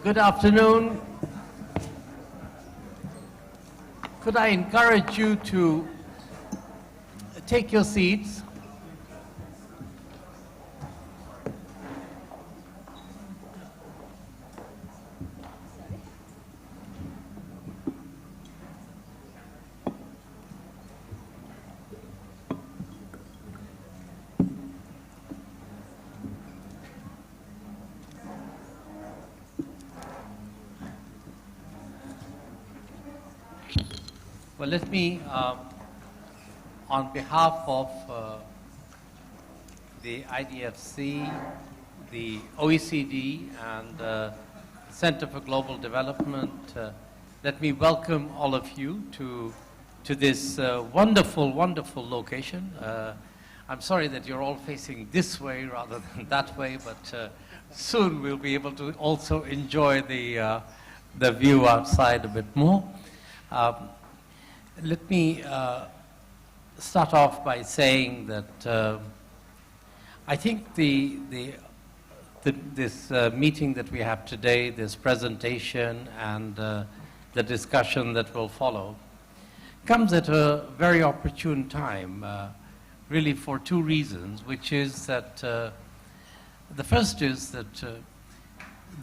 Good afternoon. Could I encourage you to take your seats? Well, let me, on behalf of the IDFC, the OECD, and Center for Global Development, let me welcome all of you to this wonderful, wonderful location. I'm sorry that you're all facing this way rather than that way, but soon we'll be able to also enjoy the view outside a bit more. Let me start off by saying that I think this meeting that we have today, this presentation and the discussion that will follow, comes at a very opportune time, really for two reasons, which is that the first is that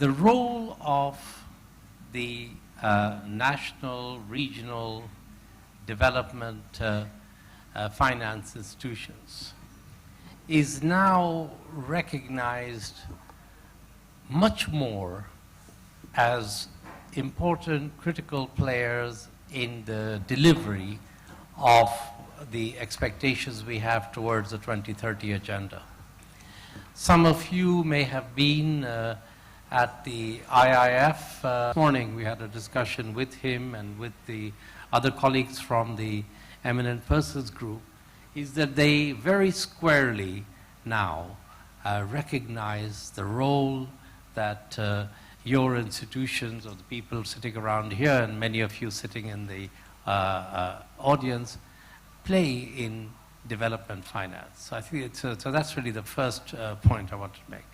the role of the national, regional, development finance institutions is now recognized much more as important critical players in the delivery of the expectations we have towards the 2030 agenda. Some of you may have been at the IIF. This morning we had a discussion with him and with the other colleagues from the Eminent Persons Group, is that they very squarely now recognize the role that your institutions, or the people sitting around here, and many of you sitting in the audience, play in development finance. So I think it's, so that's really the first point I want to make.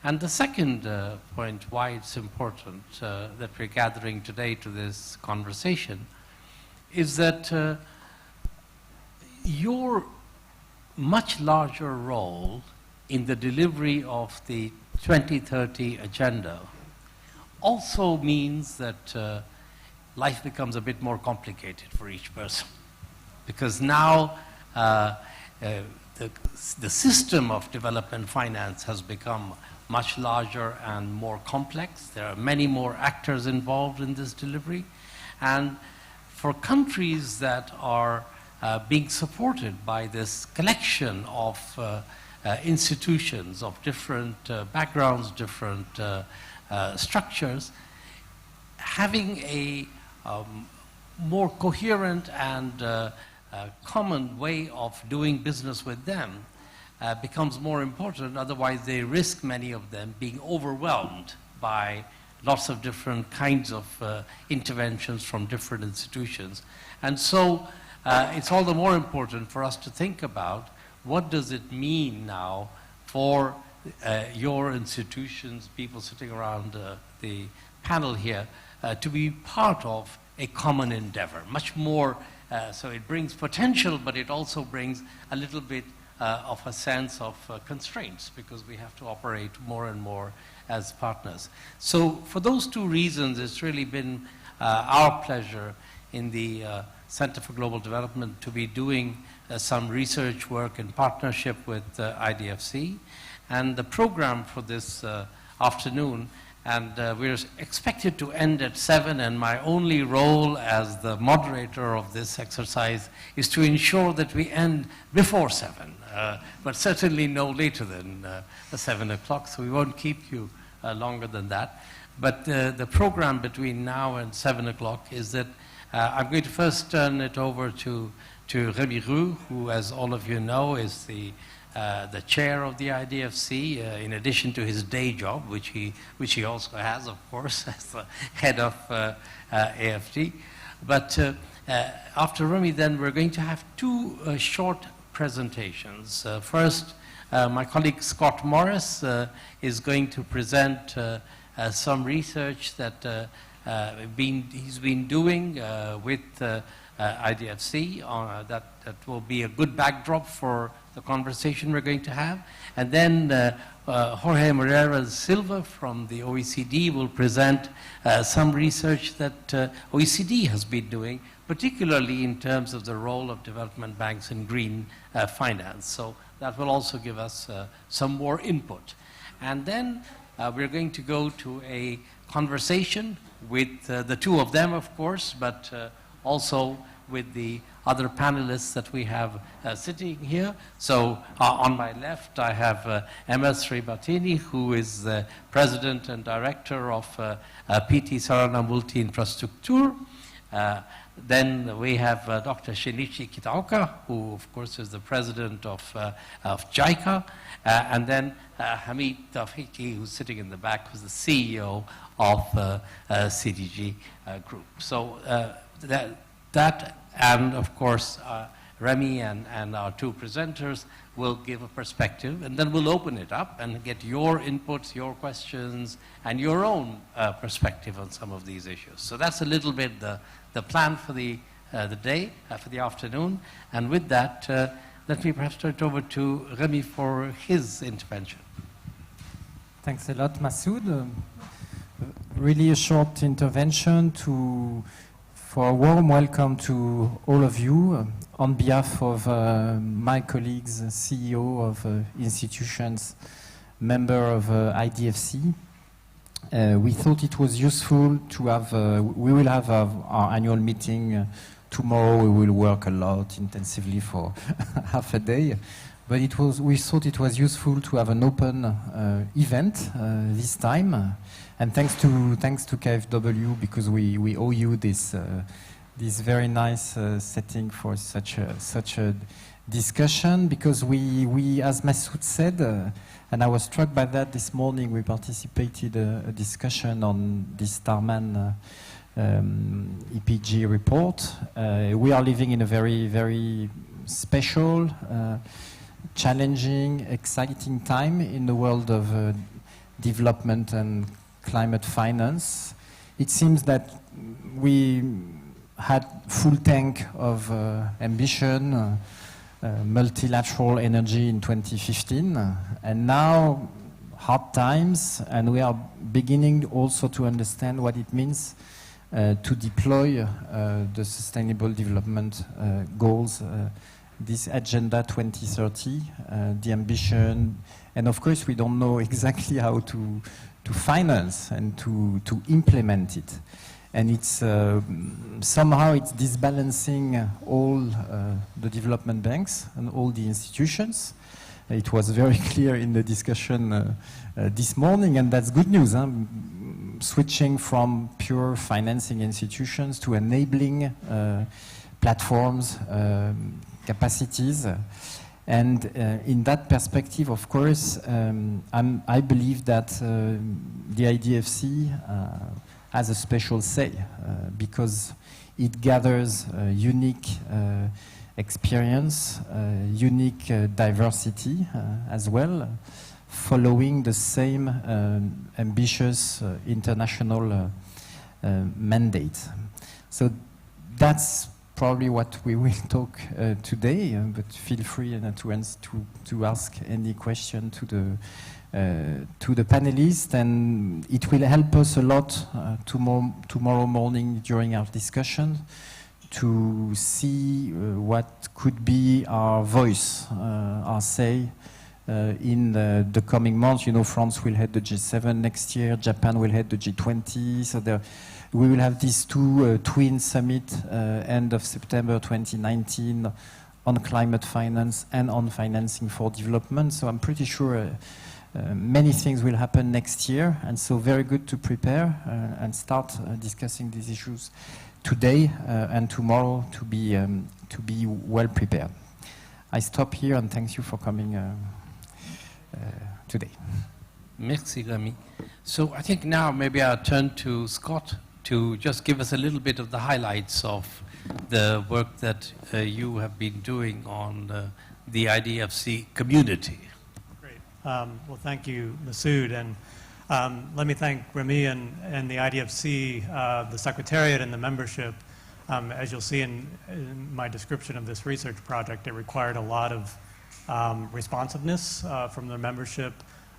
And the second point why it's important that we're gathering today to this conversation is that your much larger role in the delivery of the 2030 agenda also means that life becomes a bit more complicated for each person. Because now the system of development finance has become much larger and more complex. There are many more actors involved in this delivery. And for countries that are being supported by this collection of institutions of different backgrounds, different structures, having a more coherent and common way of doing business with them becomes more important. Otherwise, they risk, many of them, being overwhelmed by lots of different kinds of interventions from different institutions. And so it's all the more important for us to think about what does it mean now for your institutions, people sitting around the panel here, to be part of a common endeavor. Much more, so it brings potential, but it also brings a little bit of a sense of constraints, because we have to operate more and more as partners. So for those two reasons, it's really been our pleasure in the Center for Global Development to be doing some research work in partnership with IDFC. And the program for this afternoon, and we're expected to end at 7, and my only role as the moderator of this exercise is to ensure that we end before 7, but certainly no later than 7 o'clock, so we won't keep you longer than that. But the program between now and 7 o'clock is that I'm going to first turn it over to Rémy, who, as all of you know, is the chair of the IDFC, in addition to his day job, which he also has, of course, as the head of AFD. But after Rémy, then we're going to have two short presentations. First, my colleague Scott Morris is going to present some research that he's been doing with IDFC. That will be a good backdrop for the conversation we're going to have. And then Jorge Moreira Silva from the OECD will present some research that OECD has been doing, particularly in terms of the role of development banks in green finance. So that will also give us some more input. And then we're going to go to a conversation with the two of them, of course, but also with the other panelists that we have sitting here. So on my left, I have Martini, who is the President and Director of PT Sarana Multi Infrastruktur. Then we have Dr. Shinichi Kitaoka, who of course is the President of JICA. And then Hamid Tawfiki, who's sitting in the back, who's the CEO of CDG Group. So that and of course Rémy and our two presenters will give a perspective, and then we'll open it up and get your inputs, your questions, and your own perspective on some of these issues. So that's a little bit the plan for the day, for the afternoon. And with that, let me perhaps turn it over to Rémy for his intervention. Thanks a lot, Masood. Really a short intervention for a warm welcome to all of you on behalf of my colleagues, CEO of institutions, member of IDFC. We thought it was useful to have, we will have our annual meeting tomorrow. We will work a lot intensively for half a day. But we thought it was useful to have an open event this time. And thanks to KfW, because we owe you this very nice setting for such a discussion. Because we as Masood said, and I was struck by that this morning, we participated a discussion on this Starman EPG report. We are living in a very, very special, challenging, exciting time in the world of development and climate finance. It seems that we had full tank of ambition, multilateral energy in 2015, and now hard times, and we are beginning also to understand what it means to deploy the Sustainable Development Goals, this Agenda 2030, the ambition, and of course we don't know exactly how to finance and to implement it. And it's somehow it's disbalancing all the development banks and all the institutions. It was very clear in the discussion this morning, and that's good news. Switching from pure financing institutions to enabling platforms, capacities. And in that perspective, of course, I believe that the IDFC has a special say because it gathers unique experience, unique diversity as well, following the same ambitious international mandate. So that's probably what we will talk today, but feel free to ask any question to the panelists, and it will help us a lot tomorrow morning during our discussion to see what could be our voice, our say in the coming months. You know, France will head the G7 next year, Japan will head the G20, so we will have these two twin summits end of September 2019 on climate finance and on financing for development. So I'm pretty sure many things will happen next year, and so very good to prepare and start discussing these issues today and tomorrow to be well prepared. I stop here and thank you for coming today. Merci, Rémy. So I think now maybe I'll turn to Scott to just give us a little bit of the highlights of the work that you have been doing on the IDFC community. Great. Well, thank you, Masood. And Let me thank Rémy and the IDFC, the Secretariat and the membership. As you'll see in my description of this research project, it required a lot of responsiveness from the membership.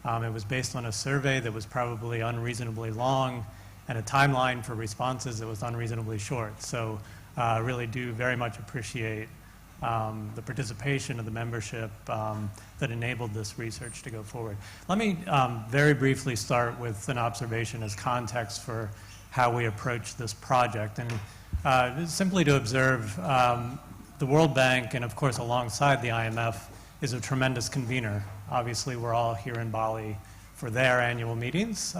It was based on a survey that was probably unreasonably long and a timeline for responses that was unreasonably short. So I really do very much appreciate the participation of the membership that enabled this research to go forward. Let me very briefly start with an observation as context for how we approach this project. And simply to observe, the World Bank, and of course alongside the IMF, is a tremendous convener. Obviously, we're all here in Bali for their annual meetings.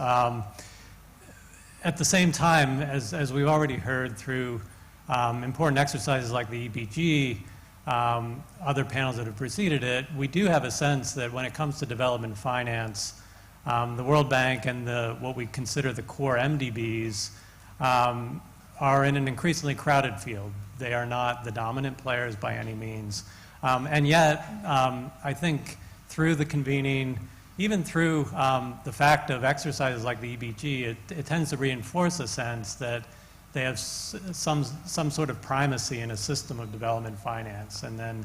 At the same time, as we've already heard through important exercises like the EBG, other panels that have preceded it, we do have a sense that when it comes to development finance, the World Bank and what we consider the core MDBs are in an increasingly crowded field. They are not the dominant players by any means. And yet, I think through the convening, even through the fact of exercises like the EBG, it tends to reinforce a sense that they have some sort of primacy in a system of development finance. And then,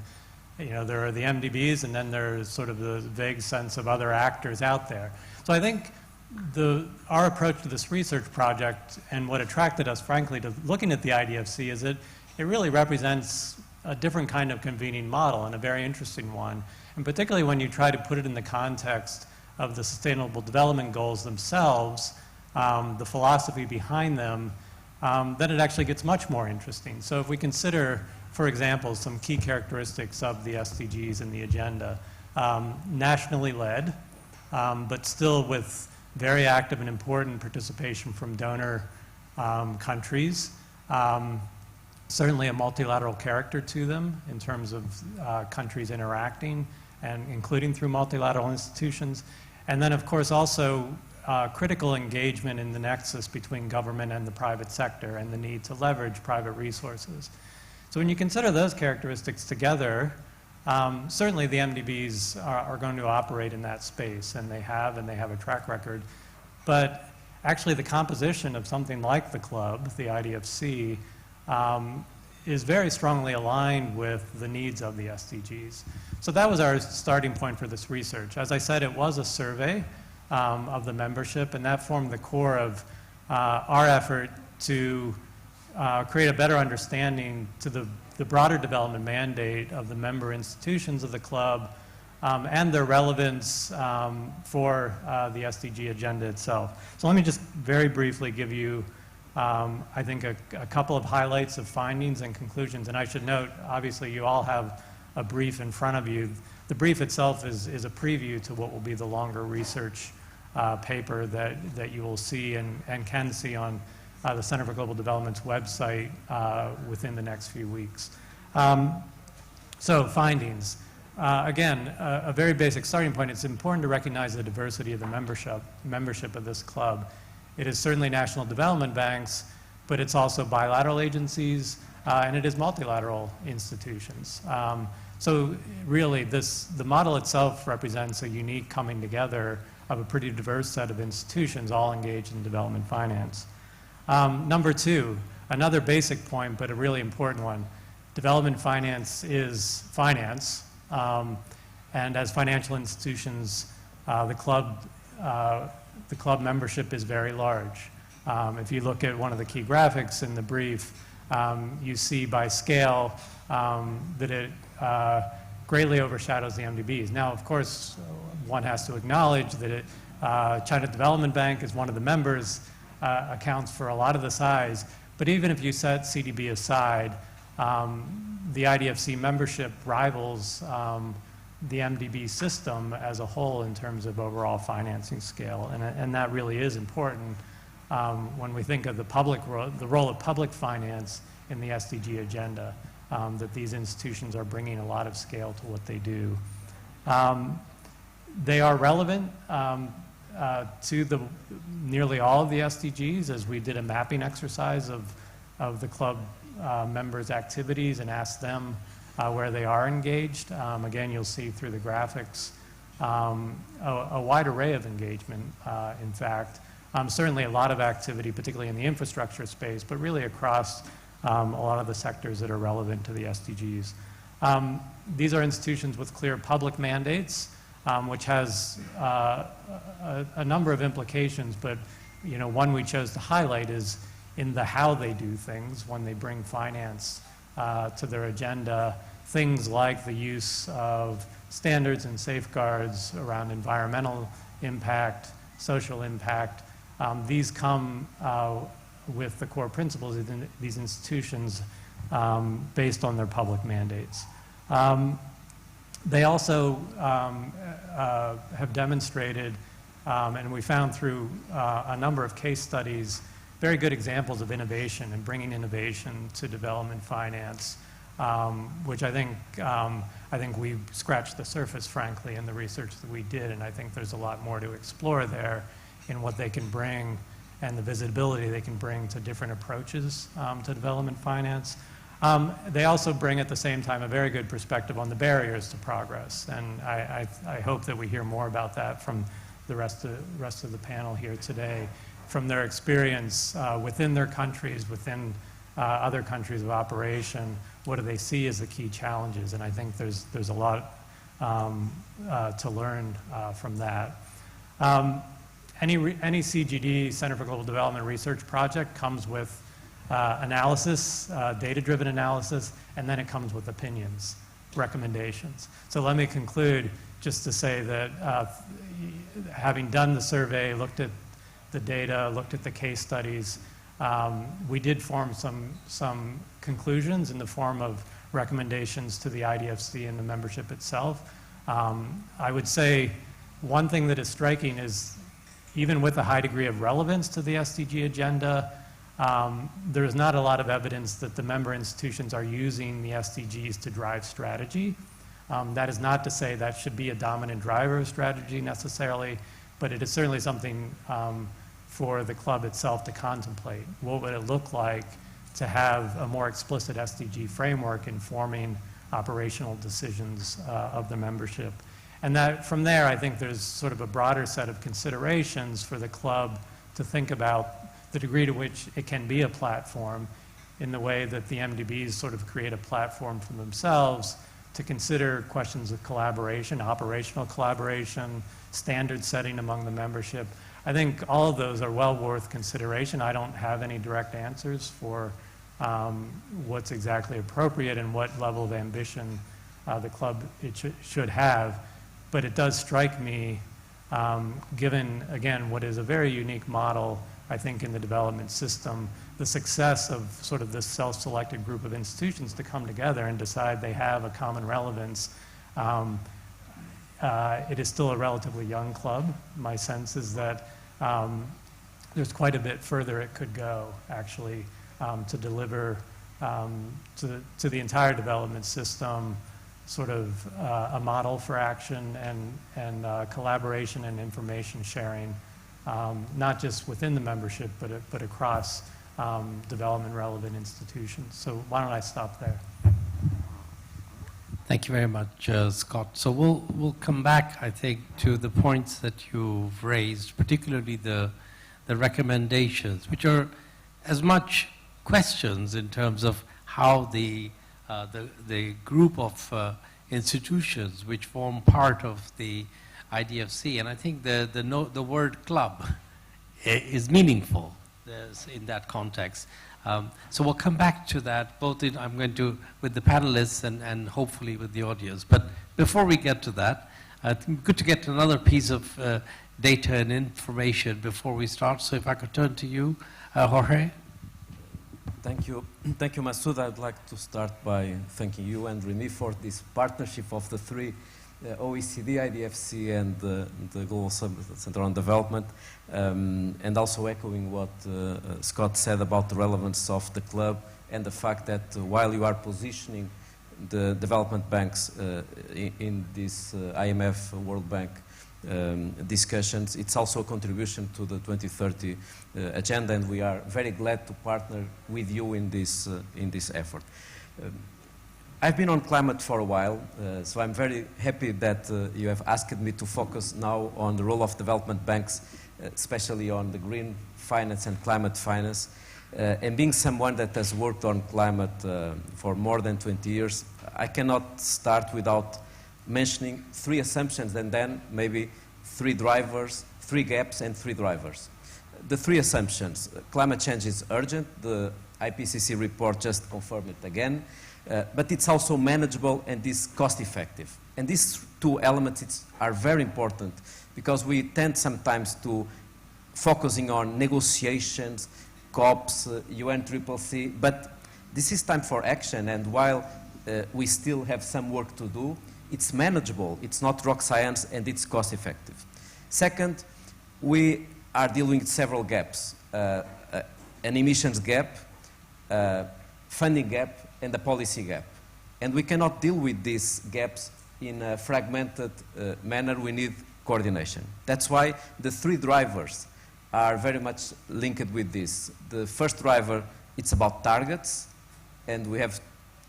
there are the MDBs, and then there's sort of the vague sense of other actors out there. So I think our approach to this research project and what attracted us, frankly, to looking at the IDFC is that it really represents a different kind of convening model and a very interesting one. And particularly when you try to put it in the context of the Sustainable Development Goals themselves, the philosophy behind them, then it actually gets much more interesting. So if we consider, for example, some key characteristics of the SDGs and the agenda, nationally led, but still with very active and important participation from donor countries, certainly a multilateral character to them in terms of countries interacting and including through multilateral institutions. And then, of course, also critical engagement in the nexus between government and the private sector and the need to leverage private resources. So when you consider those characteristics together, certainly the MDBs are going to operate in that space, and they have a track record. But actually the composition of something like the club, the IDFC, is very strongly aligned with the needs of the SDGs. So that was our starting point for this research. As I said, it was a survey of the membership, and that formed the core of our effort to create a better understanding to the broader development mandate of the member institutions of the club and their relevance for the SDG agenda itself. So let me just very briefly give you I think a couple of highlights of findings and conclusions. And I should note, obviously, you all have a brief in front of you. The brief itself is a preview to what will be the longer research paper that you will see and can see on the Center for Global Development's website within the next few weeks. So findings. Again, a very basic starting point. It's important to recognize the diversity of the membership of this club. It is certainly national development banks, but it's also bilateral agencies, and it is multilateral institutions. So really, the model itself represents a unique coming together of a pretty diverse set of institutions all engaged in development finance. Number two, another basic point, but a really important one. Development finance is finance, and as financial institutions, the club membership is very large. If you look at one of the key graphics in the brief, you see by scale that it greatly overshadows the MDBs. Now, of course, one has to acknowledge that China Development Bank is one of the members, accounts for a lot of the size, but even if you set CDB aside, the IDFC membership rivals the MDB system as a whole in terms of overall financing scale, and that really is important when we think of the role of public finance in the SDG agenda, that these institutions are bringing a lot of scale to what they do. They are relevant to nearly all of the SDGs, as we did a mapping exercise of the club members' activities and asked them where they are engaged. Again, you'll see through the graphics a wide array of engagement, in fact. Certainly a lot of activity, particularly in the infrastructure space, but really across a lot of the sectors that are relevant to the SDGs. These are institutions with clear public mandates, which has a number of implications, but one we chose to highlight is in the how they do things when they bring finance to their agenda, things like the use of standards and safeguards around environmental impact, social impact. These come with the core principles of these institutions based on their public mandates. They also have demonstrated, and we found through a number of case studies, very good examples of innovation and bringing innovation to development finance, which I think we scratched the surface, frankly, in the research that we did, and I think there's a lot more to explore there in what they can bring and the visibility they can bring to different approaches to development finance. They also bring at the same time a very good perspective on the barriers to progress, and I hope that we hear more about that from the rest of the panel here today, from their experience within their countries, within other countries of operation. What do they see as the key challenges? And I think there's a lot to learn from that. Any CGD, Center for Global Development Research project, comes with analysis, data-driven analysis, and then it comes with opinions, recommendations. So let me conclude just to say that having done the survey, looked at the data, looked at the case studies, we did form some conclusions in the form of recommendations to the IDFC and the membership itself. I would say one thing that is striking is even with a high degree of relevance to the SDG agenda, there is not a lot of evidence that the member institutions are using the SDGs to drive strategy. That is not to say that should be a dominant driver of strategy necessarily, but it is certainly something for the club itself to contemplate. What would it look like to have a more explicit SDG framework informing operational decisions of the membership? And that from there, I think there's sort of a broader set of considerations for the club to think about the degree to which it can be a platform in the way that the MDBs sort of create a platform for themselves to consider questions of collaboration, operational collaboration, standard setting among the membership. I think all of those are well worth consideration. I don't have any direct answers for what's exactly appropriate and what level of ambition the club should have. But it does strike me, given, again, what is a very unique model, I think, in the development system, the success of sort of this self-selected group of institutions to come together and decide they have a common relevance. It is still a relatively young club. My sense is that there's quite a bit further it could go, actually, to deliver to the entire development system sort of a model for action and collaboration and information sharing, not just within the membership, but across development relevant institutions. So why don't I stop there? Thank you very much, Scott. So we'll come back, I think, to the points that you've raised, particularly the recommendations, which are as much questions in terms of how the group of institutions which form part of the IDFC, and I think the word club is meaningful in that context. So we'll come back to that, both I'm going to, with the panelists and hopefully with the audience. But before we get to that, I think good to get another piece of data and information before we start. So if I could turn to you, Jorge. Thank you. Thank you, Masood. I'd like to start by thanking you and Rémy for this partnership of the three, OECD, IDFC, and the Global Center on Development, and also echoing what Scott said about the relevance of the club and the fact that while you are positioning the development banks in this IMF, World Bank discussions, it's also a contribution to the 2030 agenda, and we are very glad to partner with you in this effort. I've been on climate for a while, so I'm very happy that you have asked me to focus now on the role of development banks, especially on the green finance and climate finance. And being someone that has worked on climate for more than 20 years, I cannot start without mentioning 3 assumptions and then maybe 3 drivers, 3 gaps and 3 drivers. The 3 assumptions: climate change is urgent, the IPCC report just confirmed it again, but it's also manageable and is cost effective. And these 2 elements are very important because we tend sometimes to focusing on negotiations, COPs, UNCCC, but this is time for action, and while we still have some work to do, it's manageable, it's not rock science, and it's cost effective. Second, we are dealing with several gaps, an emissions gap, funding gap, and a policy gap. And we cannot deal with these gaps in a fragmented manner. We need coordination. That's why the 3 drivers are very much linked with this. The first driver, it's about targets, and we have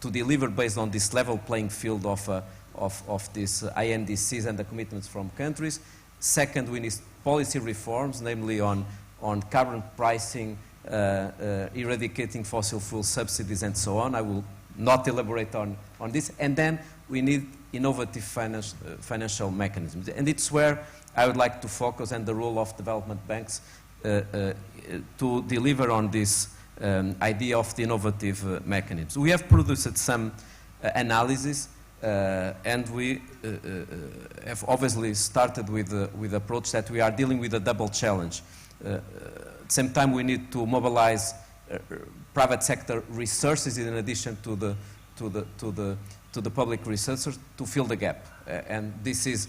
to deliver based on this level playing field of these INDCs and the commitments from countries. Second, we need policy reforms, namely on carbon pricing, eradicating fossil fuel subsidies, and so on. I will not elaborate on this. And then we need innovative financial mechanisms. And it's where I would like to focus on the role of development banks to deliver on this idea of the innovative mechanisms. We have produced some analysis, and we have obviously started with the approach that we are dealing with a double challenge. At the same time, we need to mobilize private sector resources in addition to the public resources to fill the gap. And this is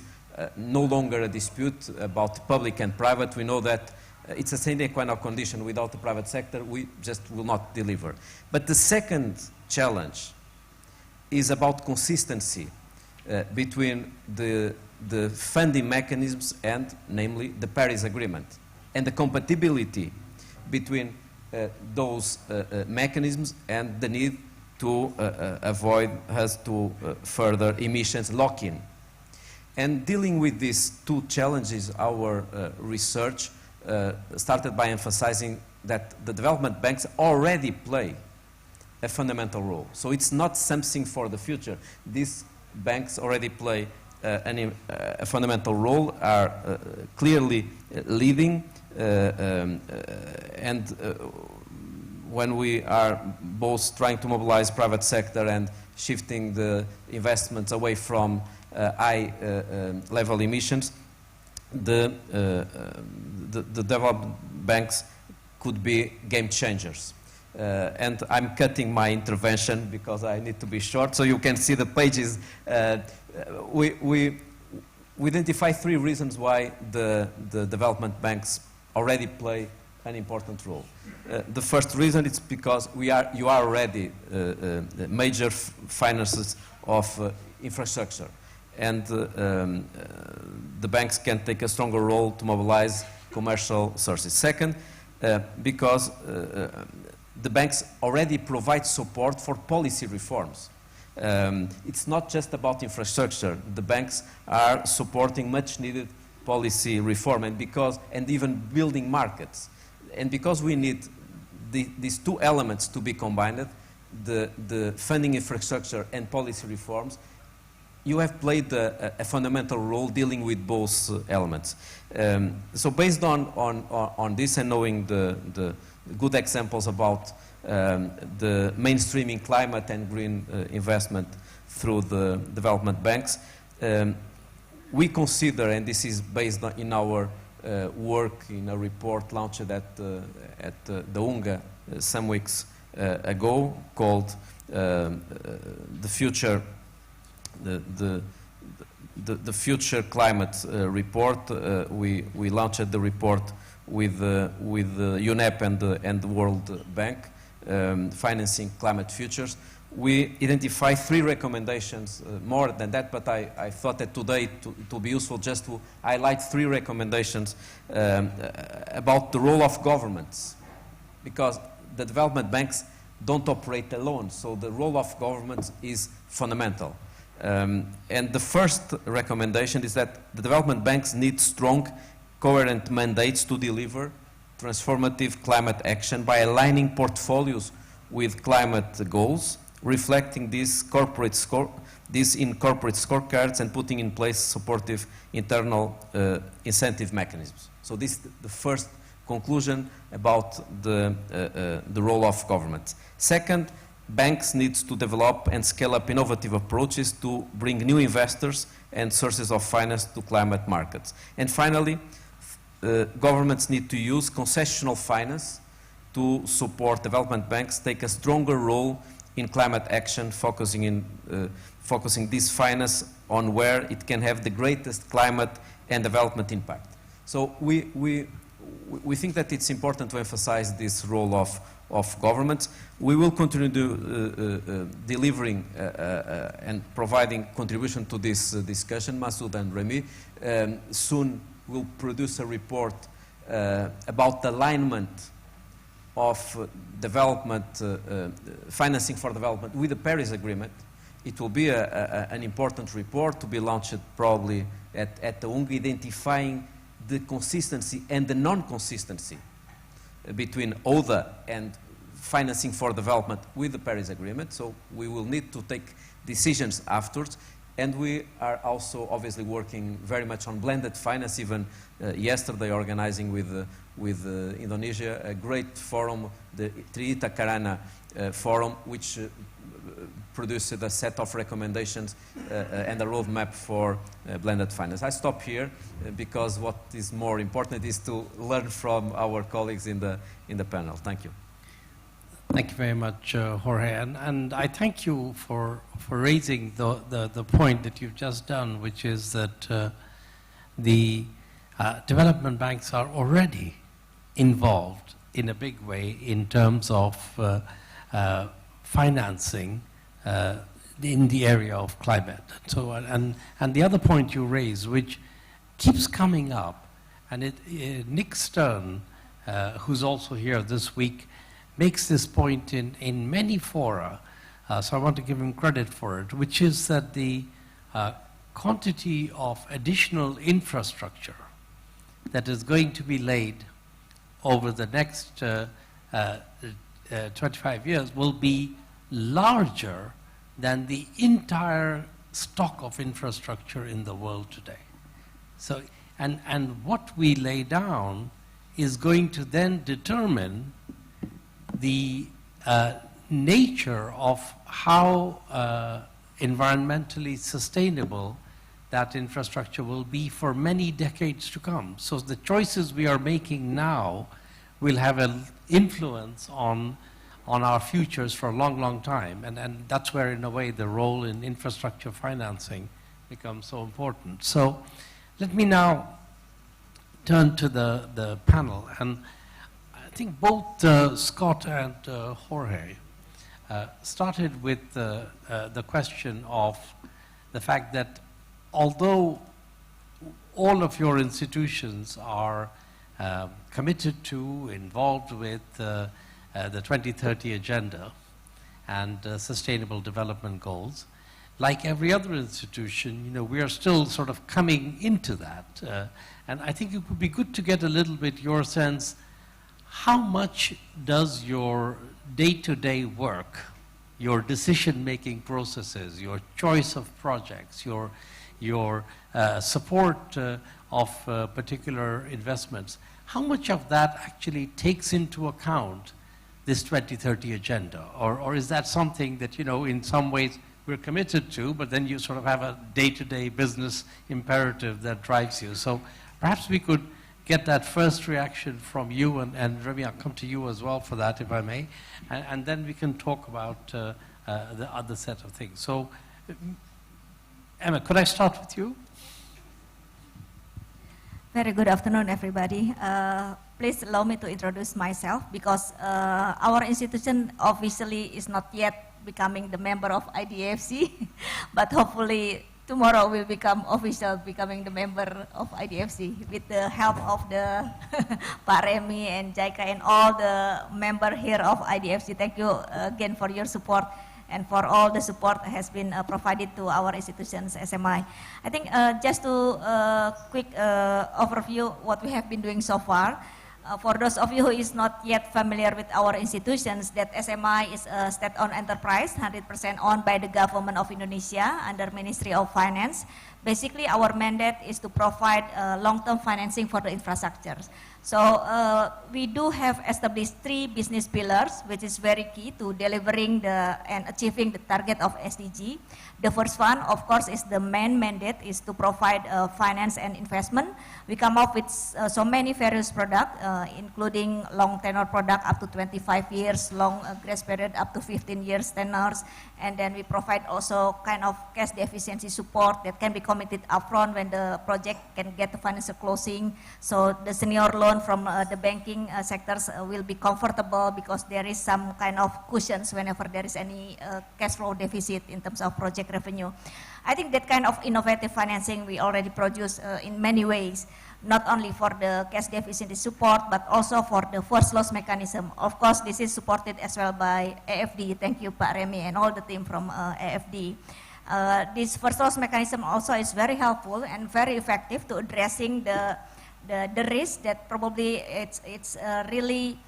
no longer a dispute about public and private. We know that it's a sine qua non condition. Without the private sector, we just will not deliver. But the second challenge is about consistency between the funding mechanisms and, namely, the Paris Agreement, and the compatibility between those mechanisms and the need to avoid us to further emissions lock-in. And dealing with these 2 challenges, our research started by emphasizing that the development banks already play a fundamental role. So it's not something for the future. These banks already play a fundamental role, are clearly leading, and when we are both trying to mobilize private sector and shifting the investments away from high level emissions, the development banks could be game changers. And I'm cutting my intervention because I need to be short, so you can see the pages. We identify 3 reasons why the development banks already play an important role. The first reason is because you are already major financiers of infrastructure, and the banks can take a stronger role to mobilize commercial sources. Second, because the banks already provide support for policy reforms. It's not just about infrastructure. The banks are supporting much needed policy reform, and even building markets. And because we need these 2 elements to be combined, the funding infrastructure and policy reforms, you have played a fundamental role dealing with both elements. So based on this and knowing the good examples about the mainstreaming climate and green investment through the development banks, we consider, and this is based in our work in a report launched at the UNGA some weeks ago, called the future climate report. We launched the report with UNEP and the World Bank, financing climate futures. We identify 3 recommendations, more than that, but I thought that today it will be useful just to highlight 3 recommendations about the role of governments, because the development banks don't operate alone. So the role of governments is fundamental. And the first recommendation is that the development banks need strong, coherent mandates to deliver transformative climate action by aligning portfolios with climate goals, reflecting this in corporate scorecards and putting in place supportive internal incentive mechanisms. So this is the first conclusion about the role of government. Second, banks need to develop and scale up innovative approaches to bring new investors and sources of finance to climate markets. And finally, governments need to use concessional finance to support development banks, take a stronger role in climate action, focusing this finance on where it can have the greatest climate and development impact. So we think that it's important to emphasize this role of governments. We will continue delivering and providing contribution to this discussion, Masood and Rémy. Soon we'll produce a report about the alignment of development, financing for development with the Paris Agreement. It will be an important report to be launched probably at the UNG, identifying the consistency and the non-consistency between ODA and financing for development with the Paris Agreement. So we will need to take decisions afterwards. And we are also obviously working very much on blended finance, even yesterday organizing with Indonesia a great forum, the Trita Karana forum, which produced a set of recommendations and a roadmap for blended finance. I stop here because what is more important is to learn from our colleagues in the panel. Thank you. Thank you very much, Jorge, and I thank you for raising the point that you've just done, which is that the development banks are already involved in a big way in terms of financing in the area of climate. So, and the other point you raised, which keeps coming up, and Nick Stern, who's also here this week, makes this point in many fora, so I want to give him credit for it, which is that the quantity of additional infrastructure that is going to be laid over the next 25 years will be larger than the entire stock of infrastructure in the world today. So, and what we lay down is going to then determine the nature of how environmentally sustainable that infrastructure will be for many decades to come. So the choices we are making now will have an influence on our futures for a long, long time. And that's where, in a way, the role in infrastructure financing becomes so important. So let me now turn to the panel. And I think both Scott and Jorge started with the question of the fact that although all of your institutions are committed to, involved with the 2030 agenda and sustainable development goals, like every other institution, we are still sort of coming into that. And I think it would be good to get a little bit your sense. How much does your day-to-day work, your decision-making processes, your choice of projects, your support of particular investments, how much of that actually takes into account this 2030 agenda? Or is that something that, in some ways we're committed to, but then you sort of have a day-to-day business imperative that drives you? So perhaps we could get that first reaction from you, and Rémy, I'll come to you as well for that, if I may, and then we can talk about the other set of things. So, Emma, could I start with you? Very good afternoon, everybody. Please allow me to introduce myself, because our institution officially is not yet becoming the member of IDFC, but hopefully tomorrow will become official, becoming the member of IDFC with the help of the Pak Rémy and Jaika and all the member here of IDFC. Thank you again for your support and for all the support has been provided to our institutions, SMI. I think just to quick overview what we have been doing so far. For those of you who is not yet familiar with our institutions, that SMI is a state-owned enterprise, 100% owned by the government of Indonesia under Ministry of Finance. Basically, our mandate is to provide long-term financing for the infrastructures. So we do have established 3 business pillars, which is very key to delivering and achieving the target of SDG. The first one, of course, is the main mandate is to provide finance and investment. We come up with so many various products, including long tenor product up to 25 years, long grace period up to 15 years tenors, and then we provide also kind of cash deficiency support that can be committed upfront when the project can get the financial closing. So the senior loan from the banking sectors will be comfortable because there is some kind of cushions whenever there is any cash flow deficit in terms of project revenue. I think that kind of innovative financing we already produce in many ways, not only for the cash deficiency support, but also for the first loss mechanism. Of course, this is supported as well by AFD. Thank you, Pak Rémy, and all the team from AFD. This first loss mechanism also is very helpful and very effective to addressing the risk that probably it's really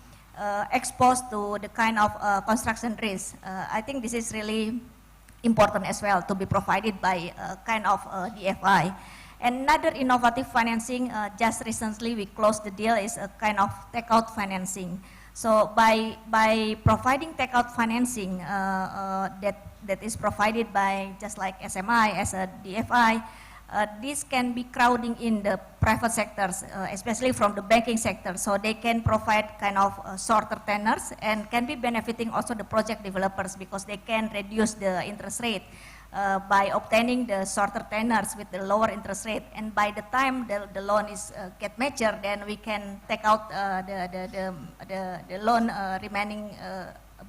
exposed to the kind of construction risk. I think this is really important as well to be provided by kind of DFI. Another innovative financing, just recently we closed the deal, is a kind of takeout financing. So by providing takeout financing that is provided by just like SMI as a DFI, this can be crowding in the private sectors, especially from the banking sector. So they can provide kind of shorter tenors and can be benefiting also the project developers because they can reduce the interest rate by obtaining the shorter tenors with the lower interest rate. And by the time the loan is get mature, then we can take out the loan remaining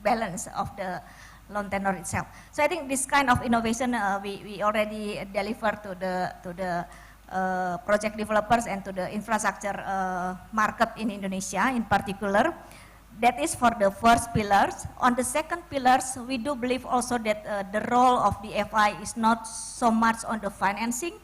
balance of the loan tenor itself. So I think this kind of innovation we already deliver to the project developers and to the infrastructure market in Indonesia in particular. That is for the first pillars. On the second pillars, we do believe also that the role of the FI is not so much on the financing,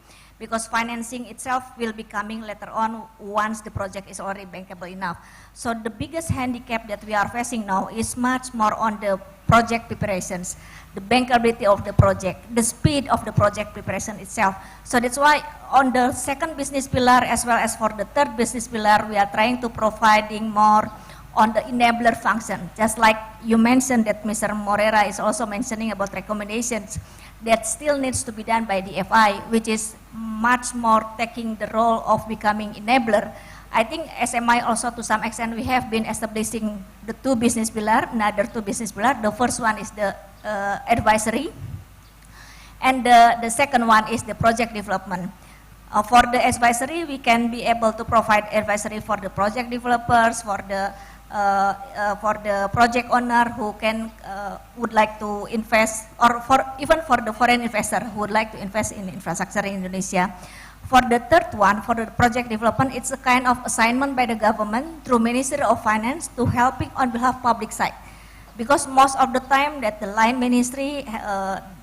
because financing itself will be coming later on once the project is already bankable enough. So the biggest handicap that we are facing now is much more on the project preparations, the bankability of the project, the speed of the project preparation itself. So that's why on the second business pillar as well as for the third business pillar, we are trying to providing more on the enabler function. Just like you mentioned that Mr. Moreira is also mentioning about recommendations that still needs to be done by the FI, which is much more taking the role of becoming enabler. I think SMI also to some extent we have been establishing the 2 business pillar, another 2 business pillar. The first one is the advisory, and the second one is the project development. For the advisory, we can be able to provide advisory for the project developers, for the project owner who can would like to invest, or even for the foreign investor who would like to invest in infrastructure in Indonesia. For the third one, for the project development, it's a kind of assignment by the government through Ministry of Finance to helping on behalf of public side. Because most of the time that the line ministry,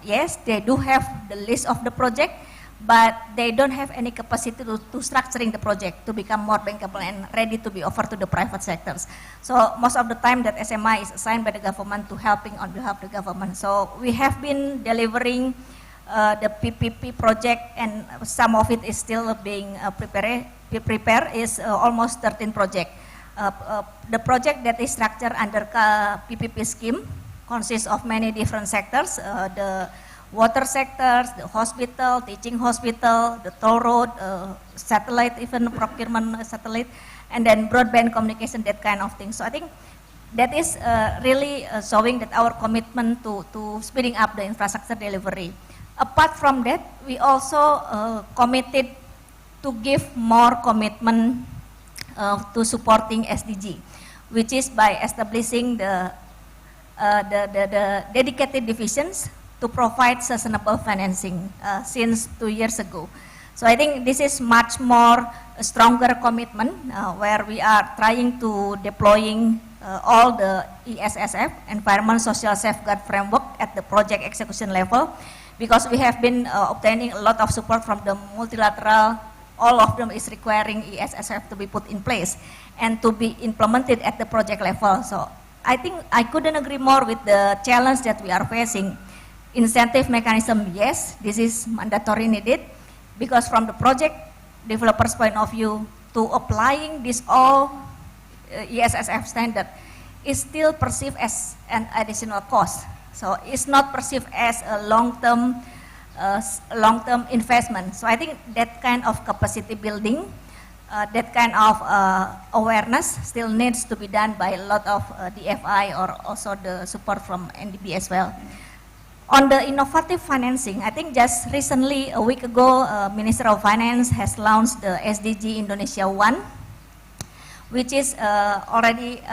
yes, they do have the list of the project, but they don't have any capacity to structuring the project to become more bankable and ready to be offered to the private sectors. So most of the time that SMI is assigned by the government to helping on behalf of the government. So we have been delivering the PPP project, and some of it is still being prepared is almost 13 projects. The project that is structured under PPP scheme consists of many different sectors, the water sectors, the hospital, teaching hospital, the toll road, satellite, even procurement satellite, and then broadband communication, that kind of thing. So I think that is really showing that our commitment to speeding up the infrastructure delivery. Apart from that, we also committed to give more commitment to supporting SDG, which is by establishing the dedicated divisions to provide sustainable financing since 2 years ago. So I think this is much more a stronger commitment where we are trying to deploying all the ESSF, Environment Social Safeguard Framework, at the project execution level, because we have been obtaining a lot of support from the multilateral. All of them is requiring ESSF to be put in place and to be implemented at the project level. So I think I couldn't agree more with the challenge that we are facing. Incentive mechanism, yes, this is mandatory needed, because from the project developer's point of view, to applying this all ESSF standard is still perceived as an additional cost. So it's not perceived as a long-term investment. So I think that kind of capacity building, that kind of awareness still needs to be done by a lot of DFI or also the support from NDB as well. On the innovative financing, I think just recently, a week ago, Minister of Finance has launched the SDG Indonesia 1, which is already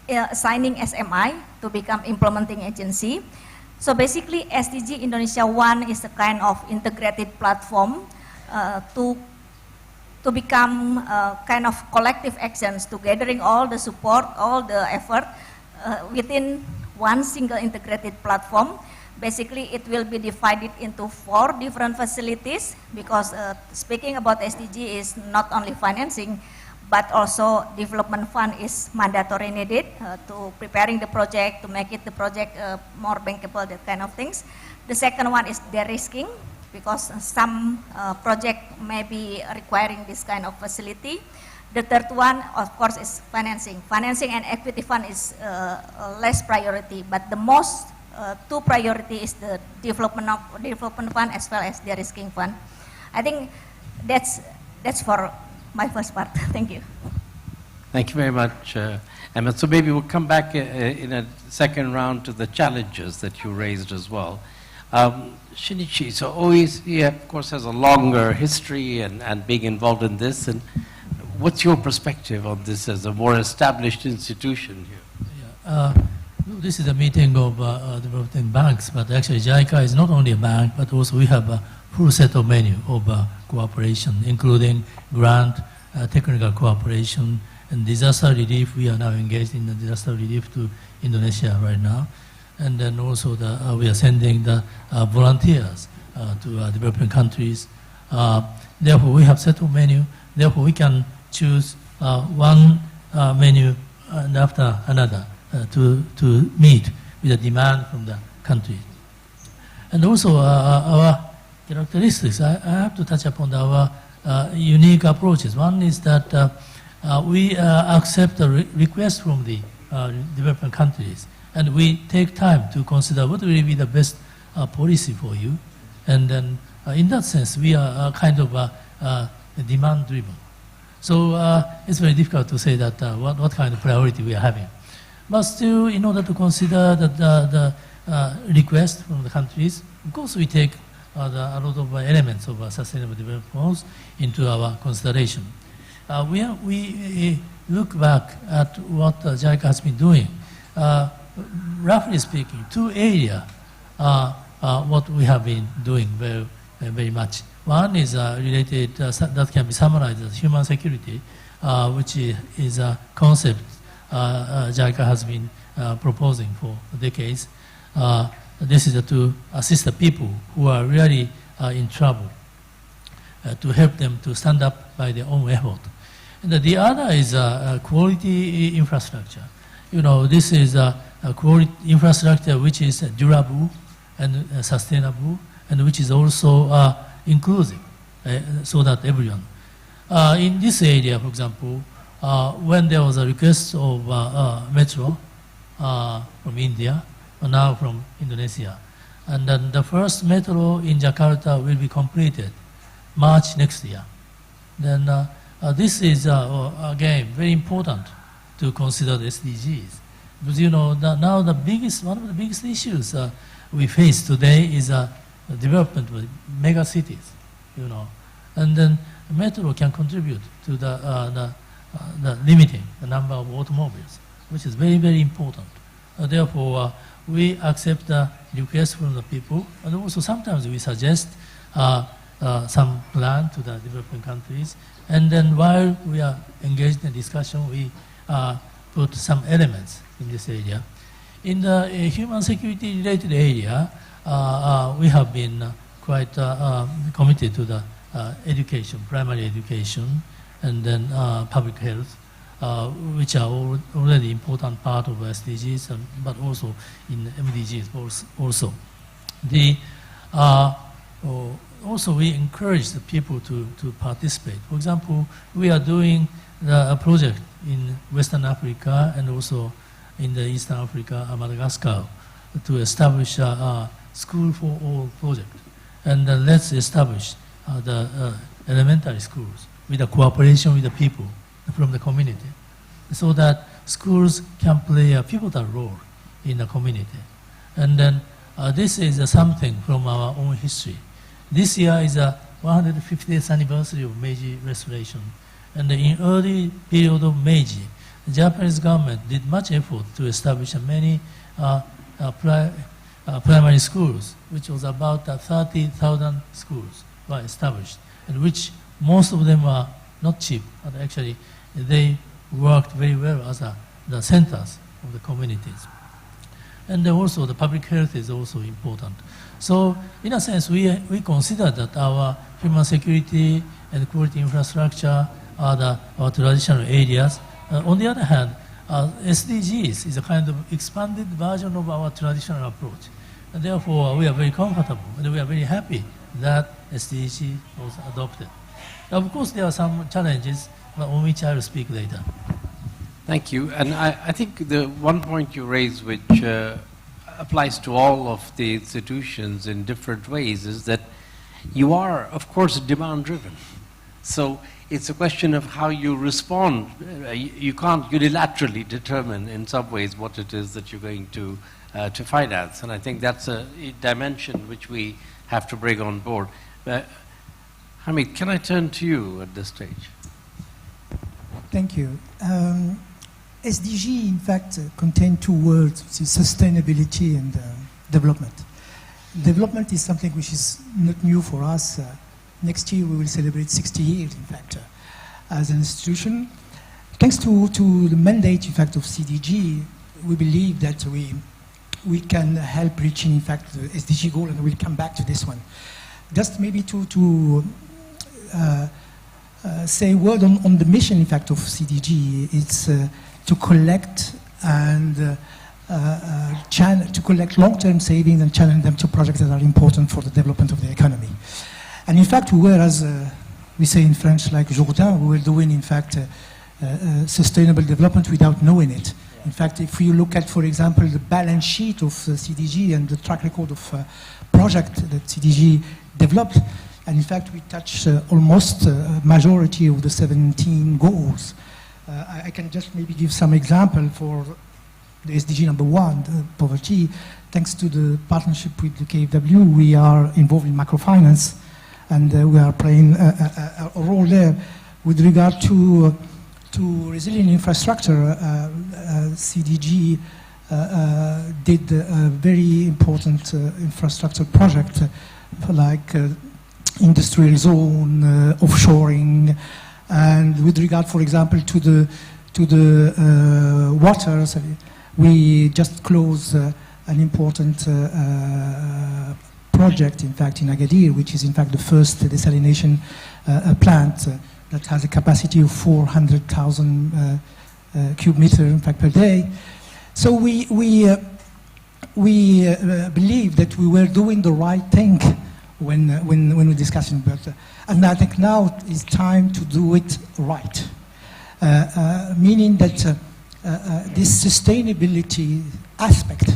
assigning SMI to become implementing agency. So basically, SDG Indonesia 1 is a kind of integrated platform to become kind of collective actions to gathering all the support, all the effort within one single integrated platform. Basically, it will be divided into 4 different facilities, because speaking about SDG is not only financing, but also development fund is mandatory needed to preparing the project, to make it the project more bankable, that kind of things. The second one is de-risking, because some project may be requiring this kind of facility. The third one, of course, is financing. Financing and equity fund is less priority, but the most 2 priority is the development fund as well as the risking fund. I think that's for my first part. Thank you. Thank you very much, Ahmed. So maybe we'll come back in a second round to the challenges that you raised as well. Shinichi, so OECD, of course, has a longer history and being involved in this. And what's your perspective on this as a more established institution here? Yeah, this is a meeting of developing banks, but actually JICA is not only a bank, but also we have a full set of menu of cooperation, including grant, technical cooperation, and disaster relief. We are now engaged in the disaster relief to Indonesia right now. And then also we are sending the volunteers to developing countries. Therefore, we have set of menu. Therefore, we can choose one menu and after another to meet with the demand from the country. And also our characteristics, I have to touch upon our unique approaches. One is that we accept the request from the developing countries, and we take time to consider what will be the best policy for you. And then in that sense, we are kind of demand driven. So it's very difficult to say that what kind of priority we are having. But still, in order to consider the request from the countries, of course we take a lot of elements of sustainable development goals into our consideration. We look back at what JICA has been doing. Roughly speaking, 2 areas what we have been doing very much. One is related, that can be summarized as human security, which is a concept JICA has been proposing for decades. This is to assist the people who are really in trouble, to help them to stand up by their own effort. And the other is quality infrastructure. You know, this is a quality infrastructure which is durable and sustainable, and which is also inclusive, so that everyone. In this area, for example, when there was a request of metro from India, now from Indonesia, and then the first metro in Jakarta will be completed March next year. Then this is again very important to consider the SDGs, because you know now one of the biggest issues we face today is development with mega cities, you know, and then metro can contribute to the limiting the number of automobiles, which is very, very important. Therefore, we accept the requests from the people, and also sometimes we suggest some plan to the developing countries. And then while we are engaged in discussion, we put some elements in this area. In the human security related area, we have been quite committed to the education, primary education, and then public health, which are already important part of SDGs, but also in MDGs also. Also, we encourage the people to participate. For example, we are doing a project in Western Africa and also in the Eastern Africa, Madagascar, to establish a school for all project. And let's establish the elementary schools with the cooperation with the people from the community, so that schools can play a pivotal role in the community. And then this is something from our own history. This year is a 150th anniversary of Meiji Restoration. And in early period of Meiji, the Japanese government did much effort to establish many primary schools, which was about 30,000 schools were established, and which most of them are not cheap, but actually they worked very well as the centers of the communities. And then also the public health is also important. So in a sense, we consider that our human security and quality infrastructure are our traditional areas. On the other hand, SDGs is a kind of expanded version of our traditional approach. And therefore, we are very comfortable and we are very happy that SDG was adopted. Of course, there are some challenges, but on which I will speak later. Thank you. And I think the one point you raised, which applies to all of the institutions in different ways, is that you are, of course, demand-driven. So it's a question of how you respond. You can't unilaterally determine in some ways what it is that you're going to finance. And I think that's a dimension which we have to bring on board. Hamid, can I turn to you at this stage? Thank you. SDG, in fact, contain two words, which is sustainability and development. Development is something which is not new for us. Next year we will celebrate 60 years, in fact, as an institution. Thanks to the mandate, in fact, of CDG, we believe that we can help reaching, in fact, the SDG goal, and we'll come back to this one. Just maybe to say a word on the mission, in fact, of CDG. It's to collect and to collect long-term savings and channel them to projects that are important for the development of the economy. And in fact, we were, as we say in French, like Jordan, we were doing, in fact, sustainable development without knowing it. In fact, if you look at, for example, the balance sheet of CDG and the track record of project that CDG developed, and in fact, we touch almost a majority of the 17 goals. I can just maybe give some example for the SDG number 1, poverty. Thanks to the partnership with the KfW, we are involved in macrofinance, and we are playing a role there. With regard to resilient infrastructure, CDG did a very important infrastructure project like industrial zone, offshoring, and with regard, for example, to the waters, we just closed an important project, in fact, in Agadir, which is in fact the first desalination plant that has a capacity of 400,000 cubic meters, in fact, per day. So we believe that we were doing the right thing when we're discussing about that. And I think now it's time to do it right. Meaning that this sustainability aspect,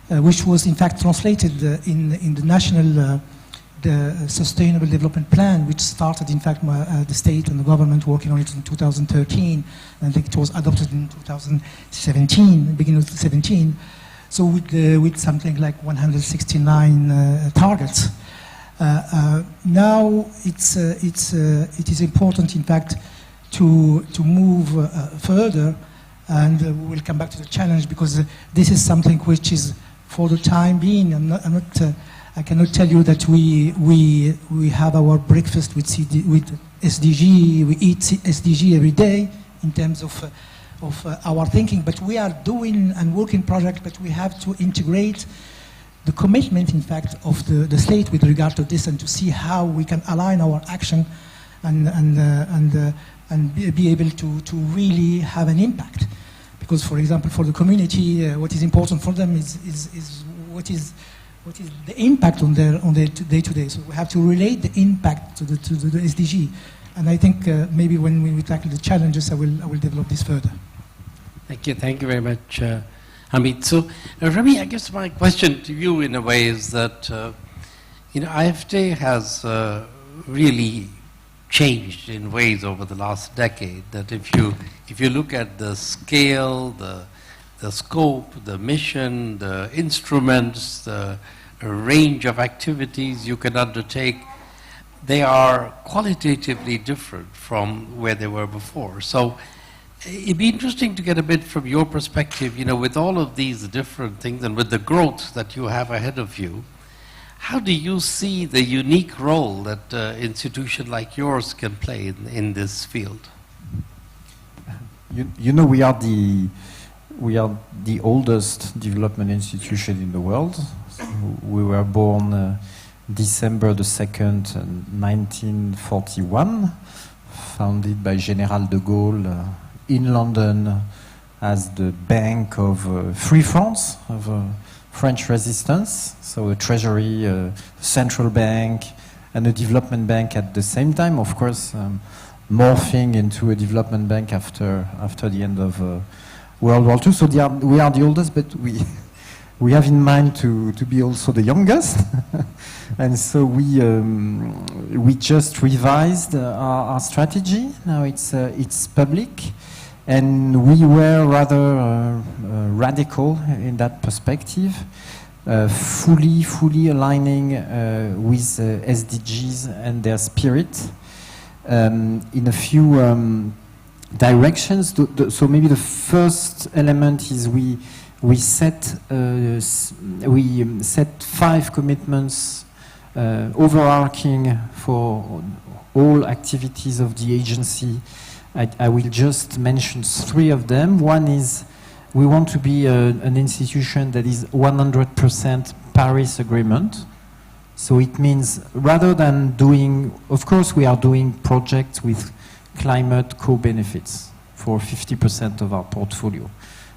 which was in fact translated in the national the Sustainable Development Plan, which started in fact the state and the government working on it in 2013, and I think it was adopted in 2017, beginning of 2017. So with something like 169 targets. Now it is important, in fact, to move further, and we will come back to the challenge, because this is something which is for the time being, I cannot tell you that we have our breakfast with SDG, we eat SDG every day in terms of our thinking, but we are doing and working projects, but we have to integrate the commitment, in fact, of the state with regard to this, and to see how we can align our action and be able to really have an impact. Because, for example, for the community, what is important for them is what is the impact on their day-to-day. So we have to relate the impact to the SDG. And I think maybe when we tackle the challenges, I will develop this further. Thank you very much, Hamid. So, Rémy, I guess my question to you in a way is that, IFT has really changed in ways over the last decade, that if you look at the scale, the scope, the mission, the instruments, the range of activities you can undertake, they are qualitatively different from where they were before. So it'd be interesting to get a bit from your perspective, with all of these different things and with the growth that you have ahead of you, how do you see the unique role that an institution like yours can play in this field? We are the oldest development institution in the world. So we were born December the 2nd, 1941, founded by General de Gaulle in London as the Bank of Free France, of French resistance. So a treasury, a central bank, and a development bank at the same time, of course, morphing into a development bank after the end of World War II. So we are the oldest, but we have in mind to be also the youngest. And so we just revised our strategy. Now it's public, and we were rather radical in that perspective, fully aligning with SDGs and their spirit in a few directions. So maybe the first element is we set 5 commitments overarching for all activities of the agency. I will just mention 3 of them. One is we want to be an institution that is 100% Paris Agreement. So it means rather than doing, of course we are doing projects with climate co-benefits for 50% of our portfolio.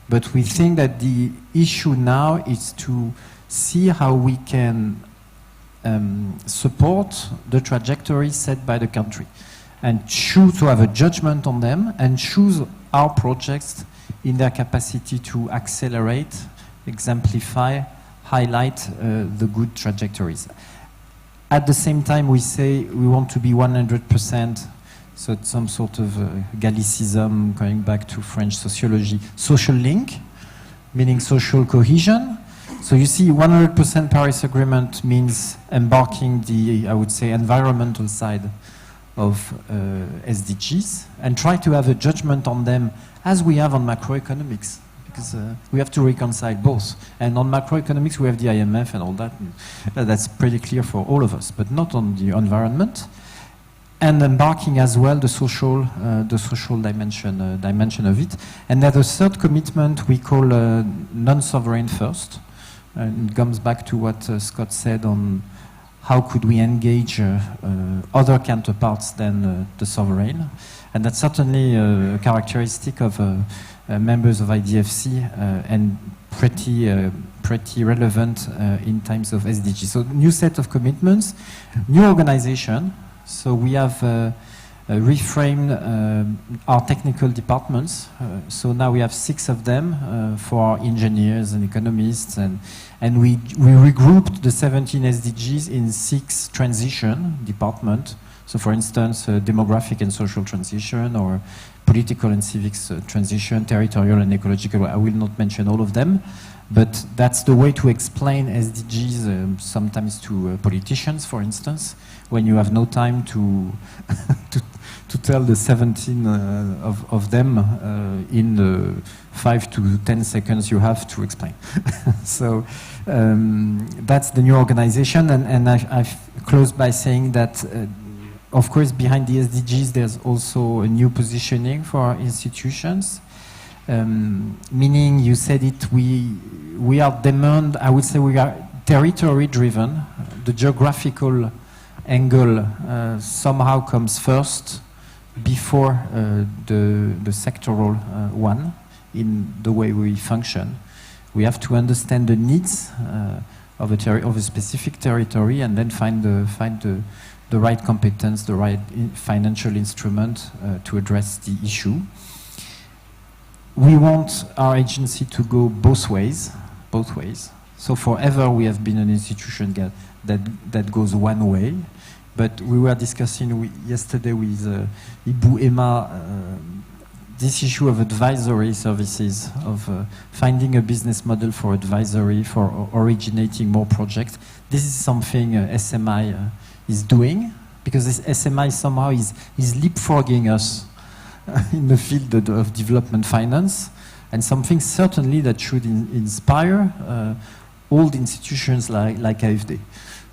But we think that the issue now is to see how we can support the trajectory set by the country and choose to have a judgment on them and choose our projects in their capacity to accelerate, exemplify, highlight the good trajectories. At the same time, we say we want to be 100%, so it's some sort of Gallicism, going back to French sociology, social link, meaning social cohesion. So you see, 100% Paris Agreement means embarking the, I would say, environmental side of SDGs and try to have a judgment on them as we have on macroeconomics, because we have to reconcile both. And on macroeconomics, we have the IMF and all that. And that's pretty clear for all of us, but not on the environment. And embarking as well the social dimension of it. And then the third commitment we call non-sovereign first. And it comes back to what Scott said on how could we engage other counterparts than the sovereign. And that's certainly a characteristic of members of IDFC and pretty relevant in times of SDG. So new set of commitments, new organization. So we have reframed our technical departments. So now we have 6 of them for our engineers and economists, and we regrouped the 17 SDGs in 6 transition departments. So for instance, demographic and social transition, or political and civics transition, territorial and ecological. I will not mention all of them, but that's the way to explain SDGs sometimes to politicians, for instance, when you have no time to to tell the 17 of them in the 5 to 10 seconds you have to explain. So That's the new organization, and I've closed by saying that, of course, behind the SDGs, there's also a new positioning for our institutions. Meaning, you said it, we are demand, I would say we are territory driven. The geographical angle somehow comes first before the sectoral one in the way we function. We have to understand the needs of a specific territory and then find the right competence, the right financial instrument to address the issue. We want our agency to go both ways. So forever we have been an institution that goes one way. But we were discussing yesterday with Ibu Emma this issue of advisory services, of finding a business model for advisory, for originating more projects. This is something SMI is doing, because this SMI somehow is leapfrogging us in the field of development finance, and something certainly that should inspire all the institutions like AFD.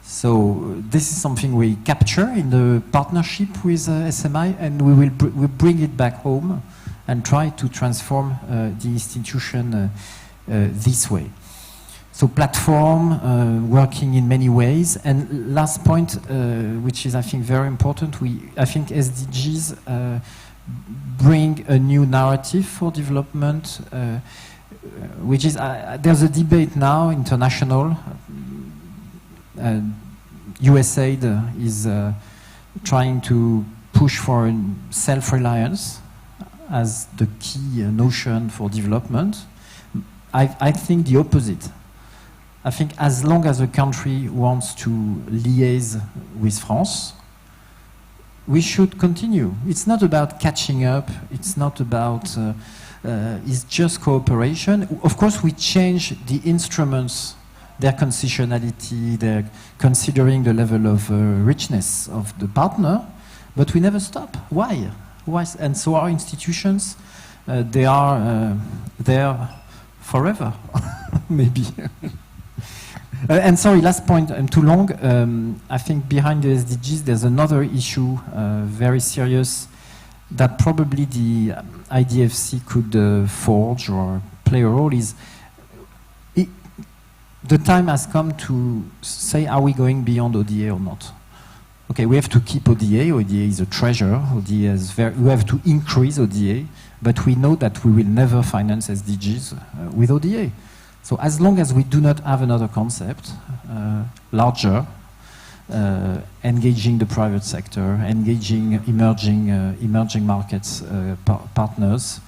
So this is something we capture in the partnership with SMI, and we bring it back home and try to transform the institution this way. So platform, working in many ways. And last point, which is I think very important, I think SDGs bring a new narrative for development, which is, there's a debate now, international. USAID is trying to push for self-reliance as the key notion for development. I think the opposite. I think as long as a country wants to liaise with France, we should continue. It's not about catching up. It's not about, it's just cooperation. Of course, we change the instruments, their concessionality, their considering the level of richness of the partner, but we never stop. Why? And so our institutions, they are there forever, maybe. And sorry, last point, I'm too long. I think behind the SDGs, there's another issue, very serious, that probably the IDFC could forge or play a role is, the time has come to say, are we going beyond ODA or not? Okay, we have to keep ODA. ODA is a treasure. ODA is we have to increase ODA, but we know that we will never finance SDGs with ODA. So as long as we do not have another concept, larger, engaging the private sector, engaging emerging markets partners,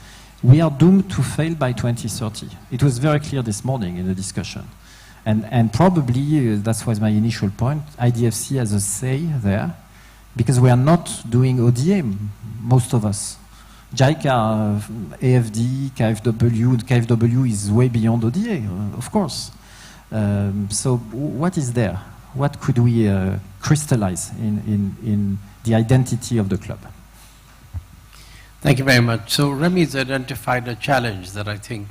we are doomed to fail by 2030. It was very clear this morning in the discussion. And probably, that was my initial point, IDFC has a say there, because we are not doing ODA, most of us. JICA, AFD, KfW is way beyond ODA, of course. So what is there? What could we crystallize in the identity of the club? Thank you very much. So Rémy's identified a challenge that I think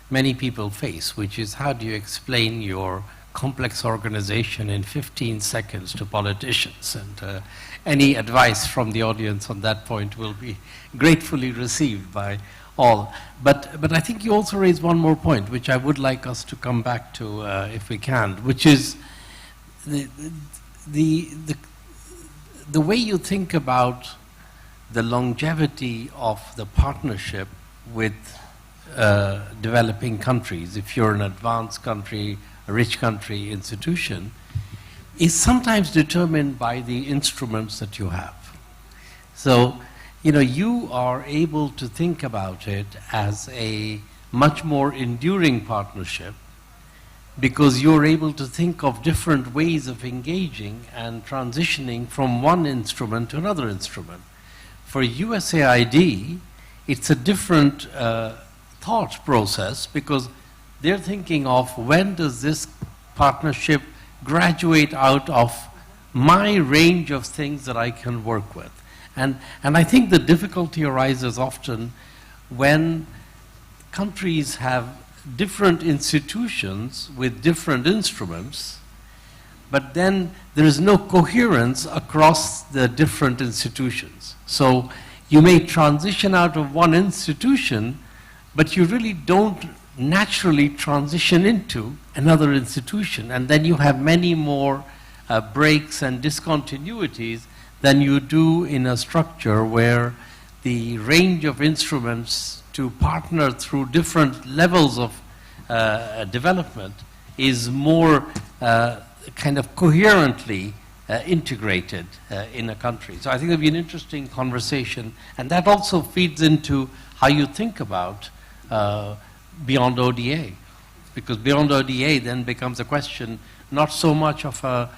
many people face, which is how do you explain your complex organization in 15 seconds to politicians? And any advice from the audience on that point will be gratefully received by all. But I think you also raised one more point, which I would like us to come back to if we can, which is the way you think about the longevity of the partnership with developing countries, if you're an advanced country, a rich country institution, is sometimes determined by the instruments that you have. So, you know, you are able to think about it as a much more enduring partnership because you're able to think of different ways of engaging and transitioning from one instrument to another instrument. For USAID, it's a different thought process because they're thinking of when does this partnership graduate out of my range of things that I can work with. And I think the difficulty arises often when countries have different institutions with different instruments, but then there is no coherence across the different institutions. So you may transition out of one institution, but you really don't naturally transition into another institution, and then you have many more breaks and discontinuities than you do in a structure where the range of instruments to partner through different levels of development is more kind of coherently integrated in a country. So I think it'll be an interesting conversation, and that also feeds into how you think about beyond ODA, because beyond ODA then becomes a question not so much of a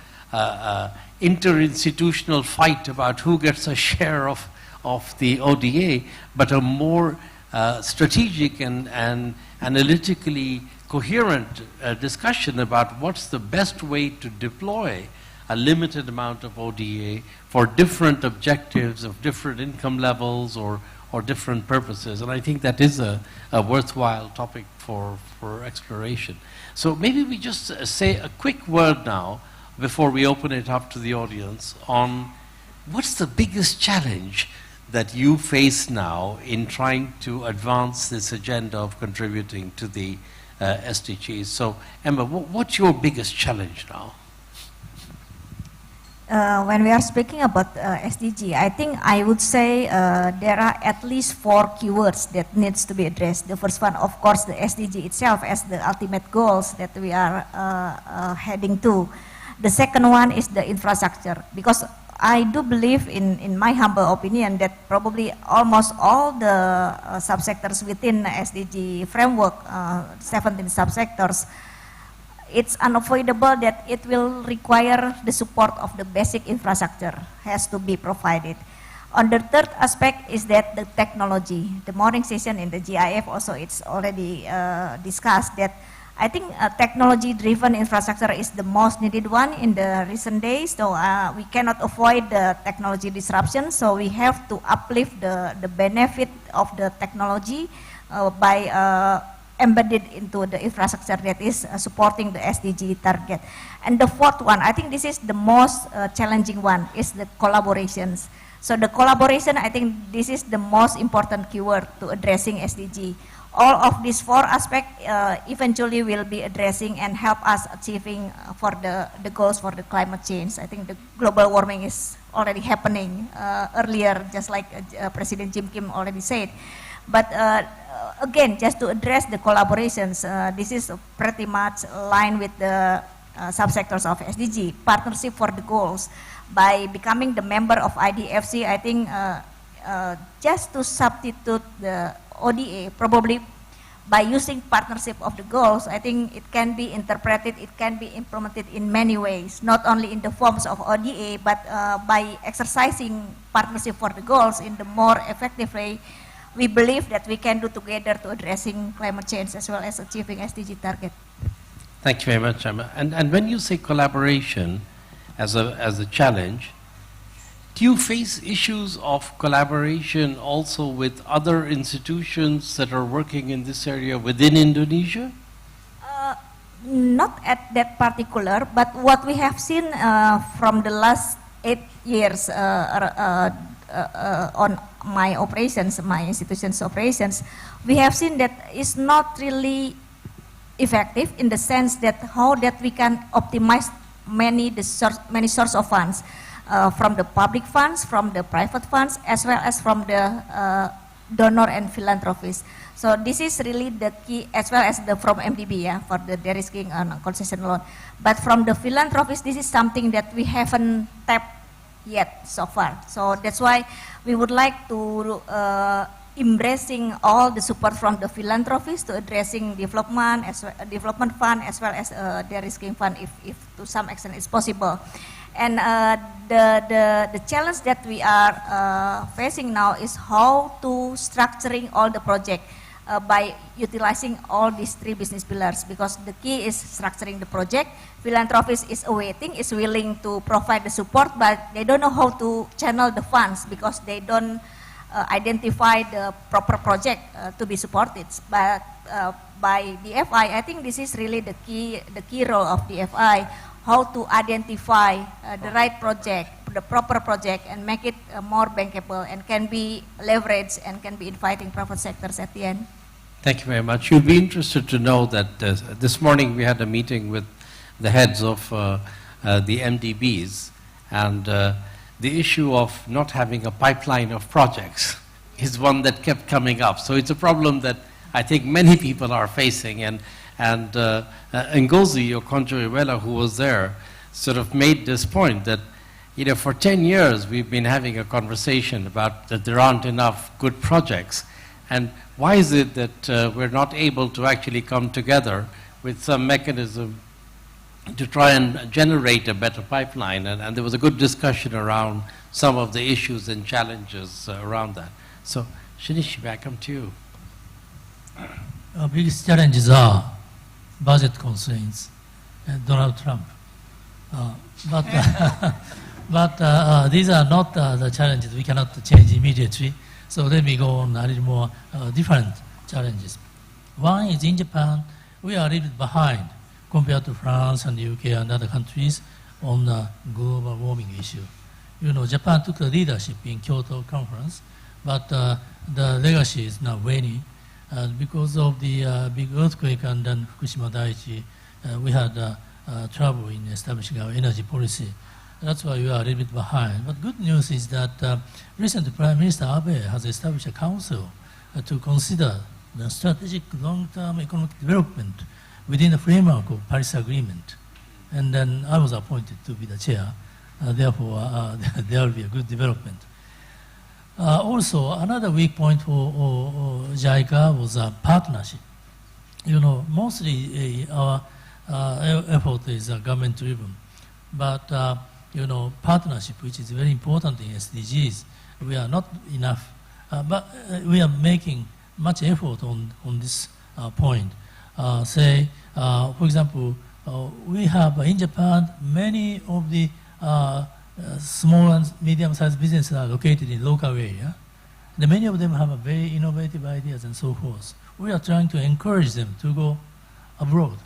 interinstitutional fight about who gets a share of the ODA, but a more strategic and analytically coherent discussion about what's the best way to deploy a limited amount of ODA for different objectives of different income levels or different purposes. And I think that is a worthwhile topic for exploration. So maybe we just say a quick word now before we open it up to the audience on what's the biggest challenge that you face now in trying to advance this agenda of contributing to the SDGs. So Emma, what's your biggest challenge now? When we are speaking about SDG, I think I would say there are at least 4 keywords that needs to be addressed. The first one, of course, the SDG itself as the ultimate goals that we are heading to. The second one is the infrastructure, because I do believe in my humble opinion that probably almost all the subsectors within the SDG framework, 17 subsectors, it's unavoidable that it will require the support of the basic infrastructure has to be provided. On the third aspect is that the technology. The morning session in the GIF also it's already discussed that I think technology-driven infrastructure is the most needed one in the recent days. So we cannot avoid the technology disruption. So we have to uplift the benefit of the technology by embedded into the infrastructure that is supporting the SDG target. And the fourth one, I think this is the most challenging one, is the collaborations. So the collaboration, I think this is the most important keyword to addressing SDG. All of these 4 aspects eventually will be addressing and help us achieving for the goals for the climate change. I think the global warming is already happening earlier, just like President Jim Kim already said. But again, just to address the collaborations, this is pretty much aligned with the subsectors of SDG, partnership for the goals. By becoming the member of IDFC, I think just to substitute the ODA, probably by using partnership of the goals, I think it can be interpreted, it can be implemented in many ways, not only in the forms of ODA, but by exercising partnership for the goals in the more effective way, we believe that we can do together to addressing climate change as well as achieving SDG target. Thank you very much, Emma. And when you say collaboration as a challenge, do you face issues of collaboration also with other institutions that are working in this area within Indonesia? Not at that particular, but what we have seen from the last 8 years on my operations, my institution's operations, we have seen that it's not really effective in the sense that how that we can optimize many sources of funds. From the public funds, from the private funds, as well as from the donor and philanthropists. So this is really the key, as well as from MDB, for the de-risking and concession loan. But from the philanthropists, this is something that we haven't tapped yet so far. So that's why we would like to embracing all the support from the philanthropists to addressing development fund as well as de-risking fund, if to some extent it's possible. And the challenge that we are facing now is how to structuring all the project by utilizing all these 3 business pillars, because the key is structuring the project. Philanthropist is awaiting, is willing to provide the support, but they don't know how to channel the funds because they don't identify the proper project to be supported. But by DFI, I think this is really the key role of DFI, how to identify the right project, the proper project, and make it more bankable and can be leveraged and can be inviting private sectors at the end. Thank you very much. You'll be interested to know that this morning we had a meeting with the heads of the MDBs, and the issue of not having a pipeline of projects is one that kept coming up. So it's a problem that I think many people are facing, and Ngozi Okonjo-Iweala, who was there, sort of made this point that, you know, for 10 years we've been having a conversation about that there aren't enough good projects, and why is it that we're not able to actually come together with some mechanism to try and generate a better pipeline? And there was a good discussion around some of the issues and challenges around that. So, Shinichi, I come to you. Biggest challenges are budget constraints and Donald Trump. But these are not the challenges we cannot change immediately. So let me go on a little more different challenges. One is in Japan, we are a little bit behind compared to France and UK and other countries on the global warming issue. You know, Japan took the leadership in Kyoto conference, but the legacy is now waning. Because of the big earthquake and then Fukushima Daiichi, we had trouble in establishing our energy policy. That's why we are a little bit behind. But good news is that recently Prime Minister Abe has established a council to consider the strategic long-term economic development within the framework of Paris Agreement. And then I was appointed to be the chair. Therefore, there will be a good development. Also, another weak point for JICA was a partnership. You know, mostly our effort is government-driven, but you know, partnership, which is very important in SDGs, we are not enough. But we are making much effort on this point. Say, for example, we have in Japan many of the small and medium-sized businesses are located in local area. And many of them have a very innovative ideas and so forth. We are trying to encourage them to go abroad.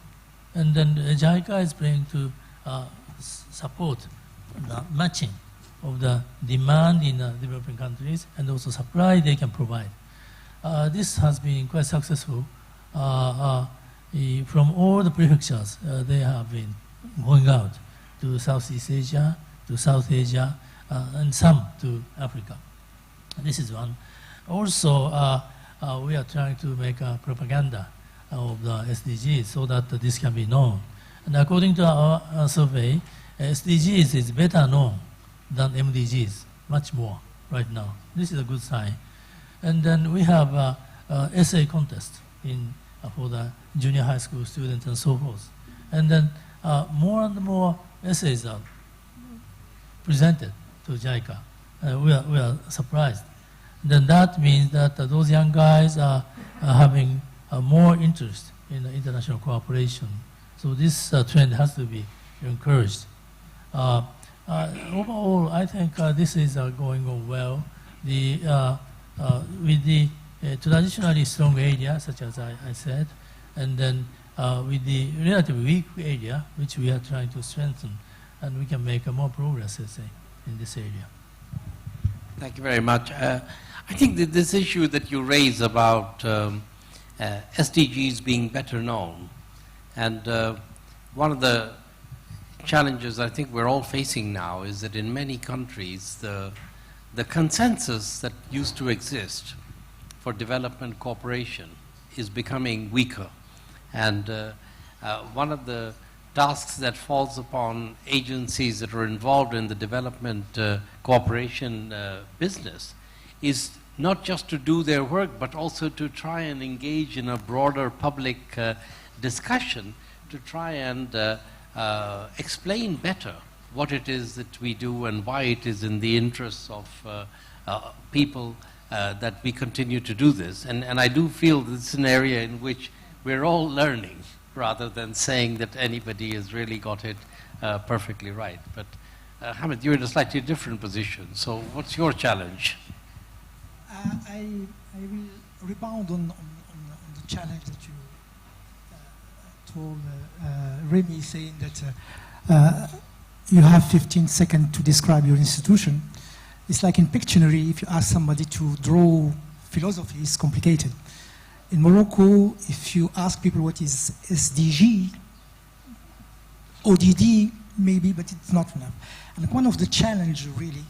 And then JICA is planning to support the matching of the demand in developing countries and also supply they can provide. This has been quite successful. From all the prefectures, they have been going out to Southeast Asia, to South Asia, and some to Africa. This is one. Also, we are trying to make a propaganda of the SDGs so that this can be known. And according to our survey, SDGs is better known than MDGs, much more right now. This is a good sign. And then we have essay contest for the junior high school students and so forth. And then more and more essays are presented to JICA. We are surprised. Then that means that those young guys are having more interest in international cooperation. So this trend has to be encouraged. Overall, I think this is going on well. With the traditionally strong area, such as I said, and then with the relatively weak area, which we are trying to strengthen, and we can make more progress, let's say, in this area. Thank you very much. I think that this issue that you raise about SDGs being better known, and one of the challenges I think we're all facing now is that in many countries, the consensus that used to exist for development cooperation is becoming weaker. And one of the tasks that falls upon agencies that are involved in the development cooperation business is not just to do their work, but also to try and engage in a broader public discussion to try and explain better what it is that we do and why it is in the interests of people that we continue to do this. And I do feel this is an area in which we're all learning rather than saying that anybody has really got it perfectly right. But Hamid, you're in a slightly different position. So what's your challenge? I will rebound on the challenge that you told Rémy, saying that you have 15 seconds to describe your institution. It's like in Pictionary, if you ask somebody to draw philosophy, it's complicated. In Morocco, if you ask people what is SDG, ODD maybe, but it's not enough. And one of the challenges really,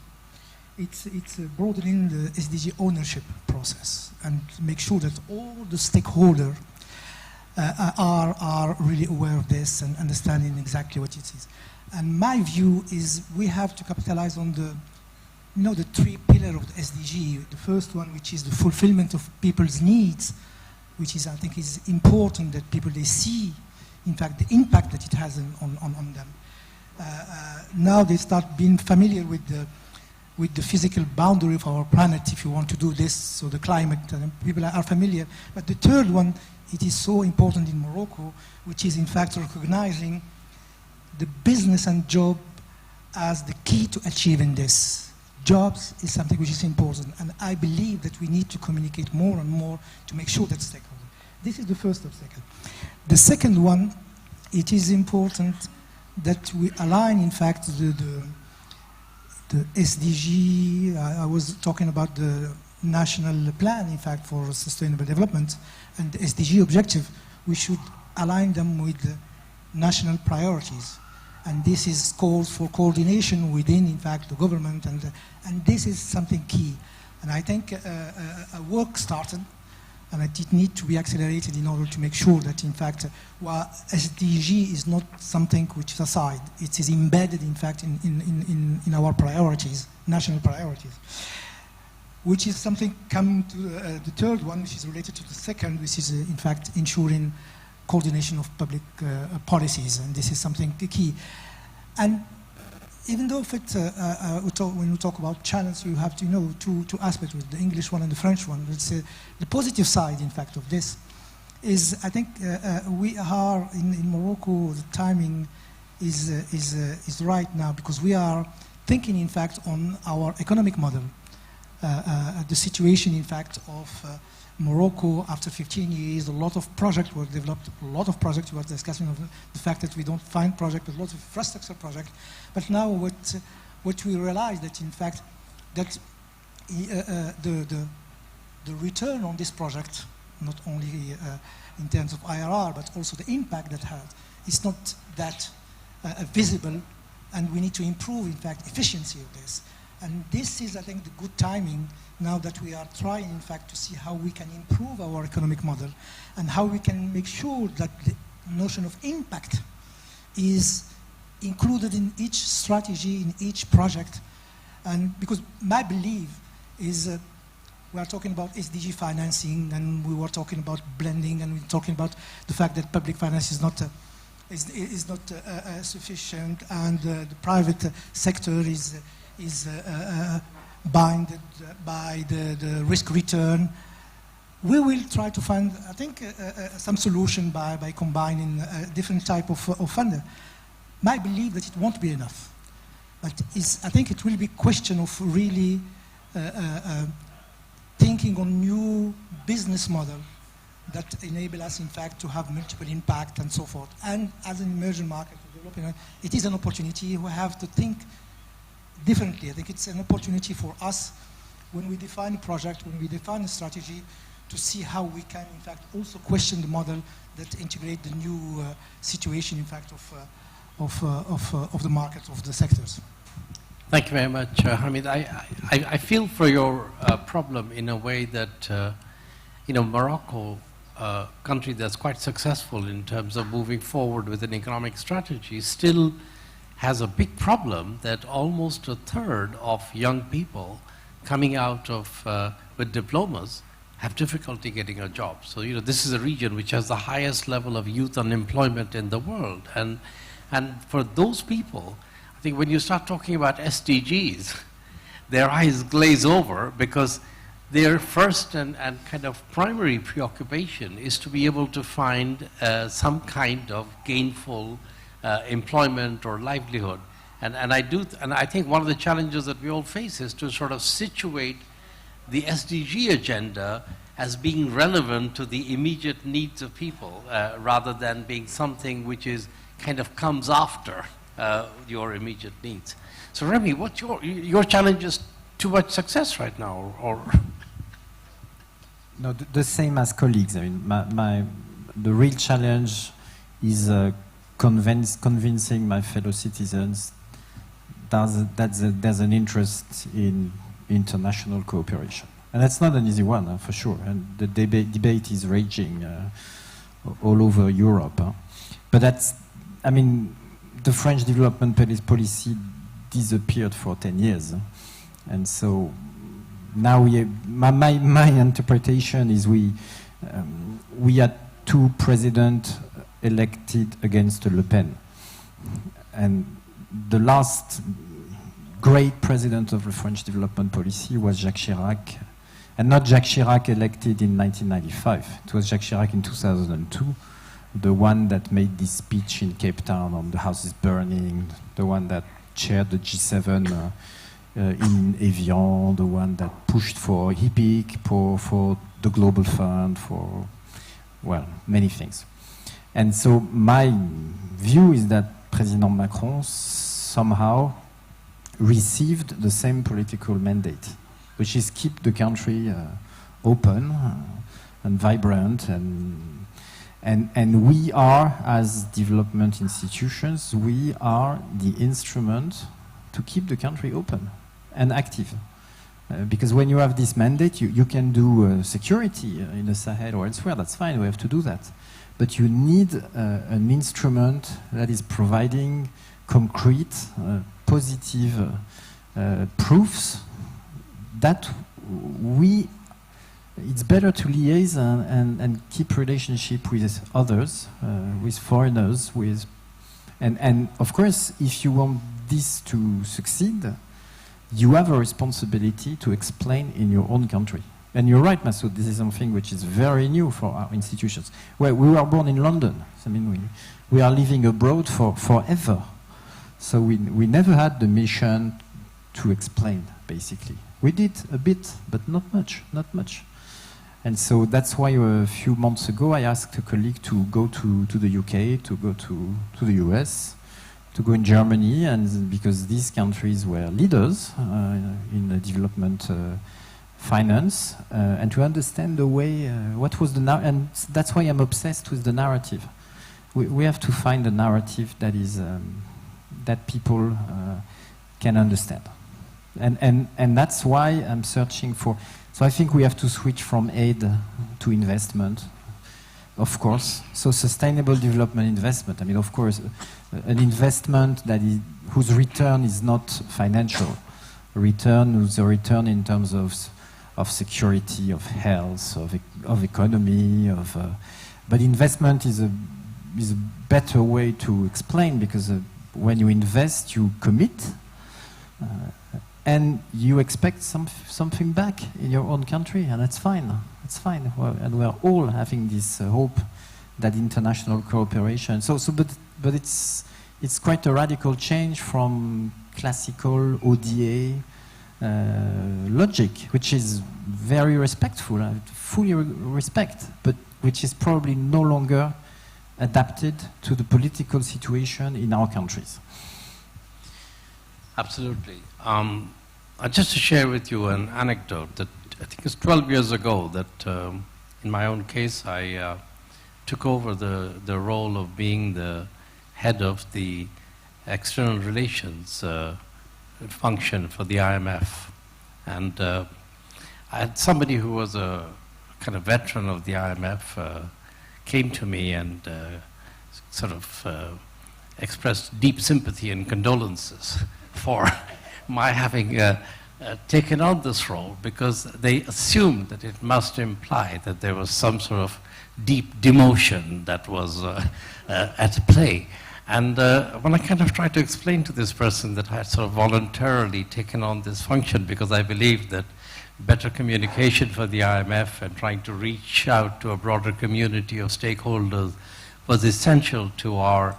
it's broadening the SDG ownership process and make sure that all the stakeholders are really aware of this and understanding exactly what it is. And my view is we have to capitalize on the three pillars of the SDG. The first one, which is the fulfillment of people's needs, which is, I think, is important that people, they see, in fact, the impact that it has on them. Now they start being familiar with the physical boundary of our planet, if you want to do this, so the climate, people are familiar. But the third one, it is so important in Morocco, which is in fact recognizing the business and job as the key to achieving this. Jobs is something which is important, and I believe that we need to communicate more and more to make sure that's stakeholder. This is the first obstacle. The second one, it is important that we align, in fact, the SDG. I was talking about the national plan, in fact, for sustainable development, and the SDG objective. We should align them with the national priorities. And this is calls for coordination within, in fact, the government, and this is something key. And I think a work started, and it needs to be accelerated in order to make sure that, in fact, while SDG is not something which is aside, it is embedded, in fact, in our priorities, national priorities. Which is something coming to the third one, which is related to the second, which is, in fact, ensuring coordination of public policies, and this is something key. And even though if it, when we talk about challenge, you have to know two aspects, with the English one and the French one. Let's say the positive side, in fact, of this is, I think we are in Morocco. The timing is right now, because we are thinking, in fact, on our economic model, the situation, in fact, of Morocco, after 15 years, a lot of projects were developed, a lot of projects, we were discussing of the fact that we don't find projects, but a lot of infrastructure projects. But now what we realize that, in fact, that the return on this project, not only in terms of IRR, but also the impact that has, is not that visible, and we need to improve, in fact, efficiency of this. And this is, I think, the good timing now that we are trying, in fact, to see how we can improve our economic model and how we can make sure that the notion of impact is included in each strategy, in each project. And because my belief is we are talking about SDG financing, and we were talking about blending, and we're talking about the fact that public finance is not sufficient, and the private sector is bounded by the risk return. We will try to find, I think, some solution by combining different type of funder. My belief that it won't be enough, but I think it will be a question of really thinking on new business model that enable us, in fact, to have multiple impact and so forth. And as an emerging market developing, it is an opportunity. We have to think differently. I think it's an opportunity for us when we define a project, when we define a strategy, to see how we can, in fact, also question the model that integrate the new situation, in fact, of the market, of the sectors. Thank you very much, Hamid. I feel for your problem in a way that, Morocco, a country that's quite successful in terms of moving forward with an economic strategy, still has a big problem that almost a third of young people coming out of with diplomas have difficulty getting a job. So, this is a region which has the highest level of youth unemployment in the world. And for those people, I think when you start talking about SDGs, their eyes glaze over, because their first and kind of primary preoccupation is to be able to find some kind of gainful employment or livelihood. And I think one of the challenges that we all face is to sort of situate the SDG agenda as being relevant to the immediate needs of people rather than being something which is kind of comes after your immediate needs. So Rémy, what's your challenge is too much success right now, or? No, the same as colleagues. I mean, the real challenge is convincing my fellow citizens that there's an interest in international cooperation. And that's not an easy one, for sure. And the debate is raging all over Europe. But that's, I mean, the French development policy disappeared for 10 years. And so now my interpretation is we had two presidents elected against Le Pen. And the last great president of the French development policy was Jacques Chirac. And not Jacques Chirac elected in 1995. It was Jacques Chirac in 2002, the one that made this speech in Cape Town on the houses burning, the one that chaired the G7 in Evian, the one that pushed for HIPIC, for the Global Fund, for, well, many things. And so my view is that President Macron somehow received the same political mandate, which is keep the country open and vibrant, and we are, as development institutions, we are the instrument to keep the country open and active. Because when you have this mandate, you can do security in the Sahel or elsewhere, that's fine, we have to do that. But you need an instrument that is providing concrete, positive proofs that it's better to liaise and keep relationship with others, with foreigners, and of course, if you want this to succeed, you have a responsibility to explain in your own country. And you're right, Masood, this is something which is very new for our institutions. Well, we were born in London. I mean, we are living abroad forever. So we never had the mission to explain, basically. We did a bit, but not much. And so that's why a few months ago I asked a colleague to go to the UK, to go to the US, to go in Germany, and because these countries were leaders in the development finance, and to understand the way, what was the and that's why I'm obsessed with the narrative. We have to find a narrative that is that people can understand, and that's why I'm searching for. So I think we have to switch from aid to investment, of course. So sustainable development investment. I mean, of course, an investment whose return is not financial, whose return in terms of security, of health, of economy, but investment is a better way to explain, because when you invest, you commit, and you expect something back in your own country, and that's fine. It's fine, and we're all having this hope that international cooperation. But it's quite a radical change from classical ODA logic, which is very respectful, I fully respect, but which is probably no longer adapted to the political situation in our countries. Absolutely. Just to share with you an anecdote that I think it's 12 years ago that in my own case I took over the role of being the head of the external relations function for the IMF. And I had somebody who was a kind of veteran of the IMF came to me and sort of expressed deep sympathy and condolences for my having taken on this role, because they assumed that it must imply that there was some sort of deep demotion that was at play. And when I kind of tried to explain to this person that I had sort of voluntarily taken on this function because I believed that better communication for the IMF and trying to reach out to a broader community of stakeholders was essential to our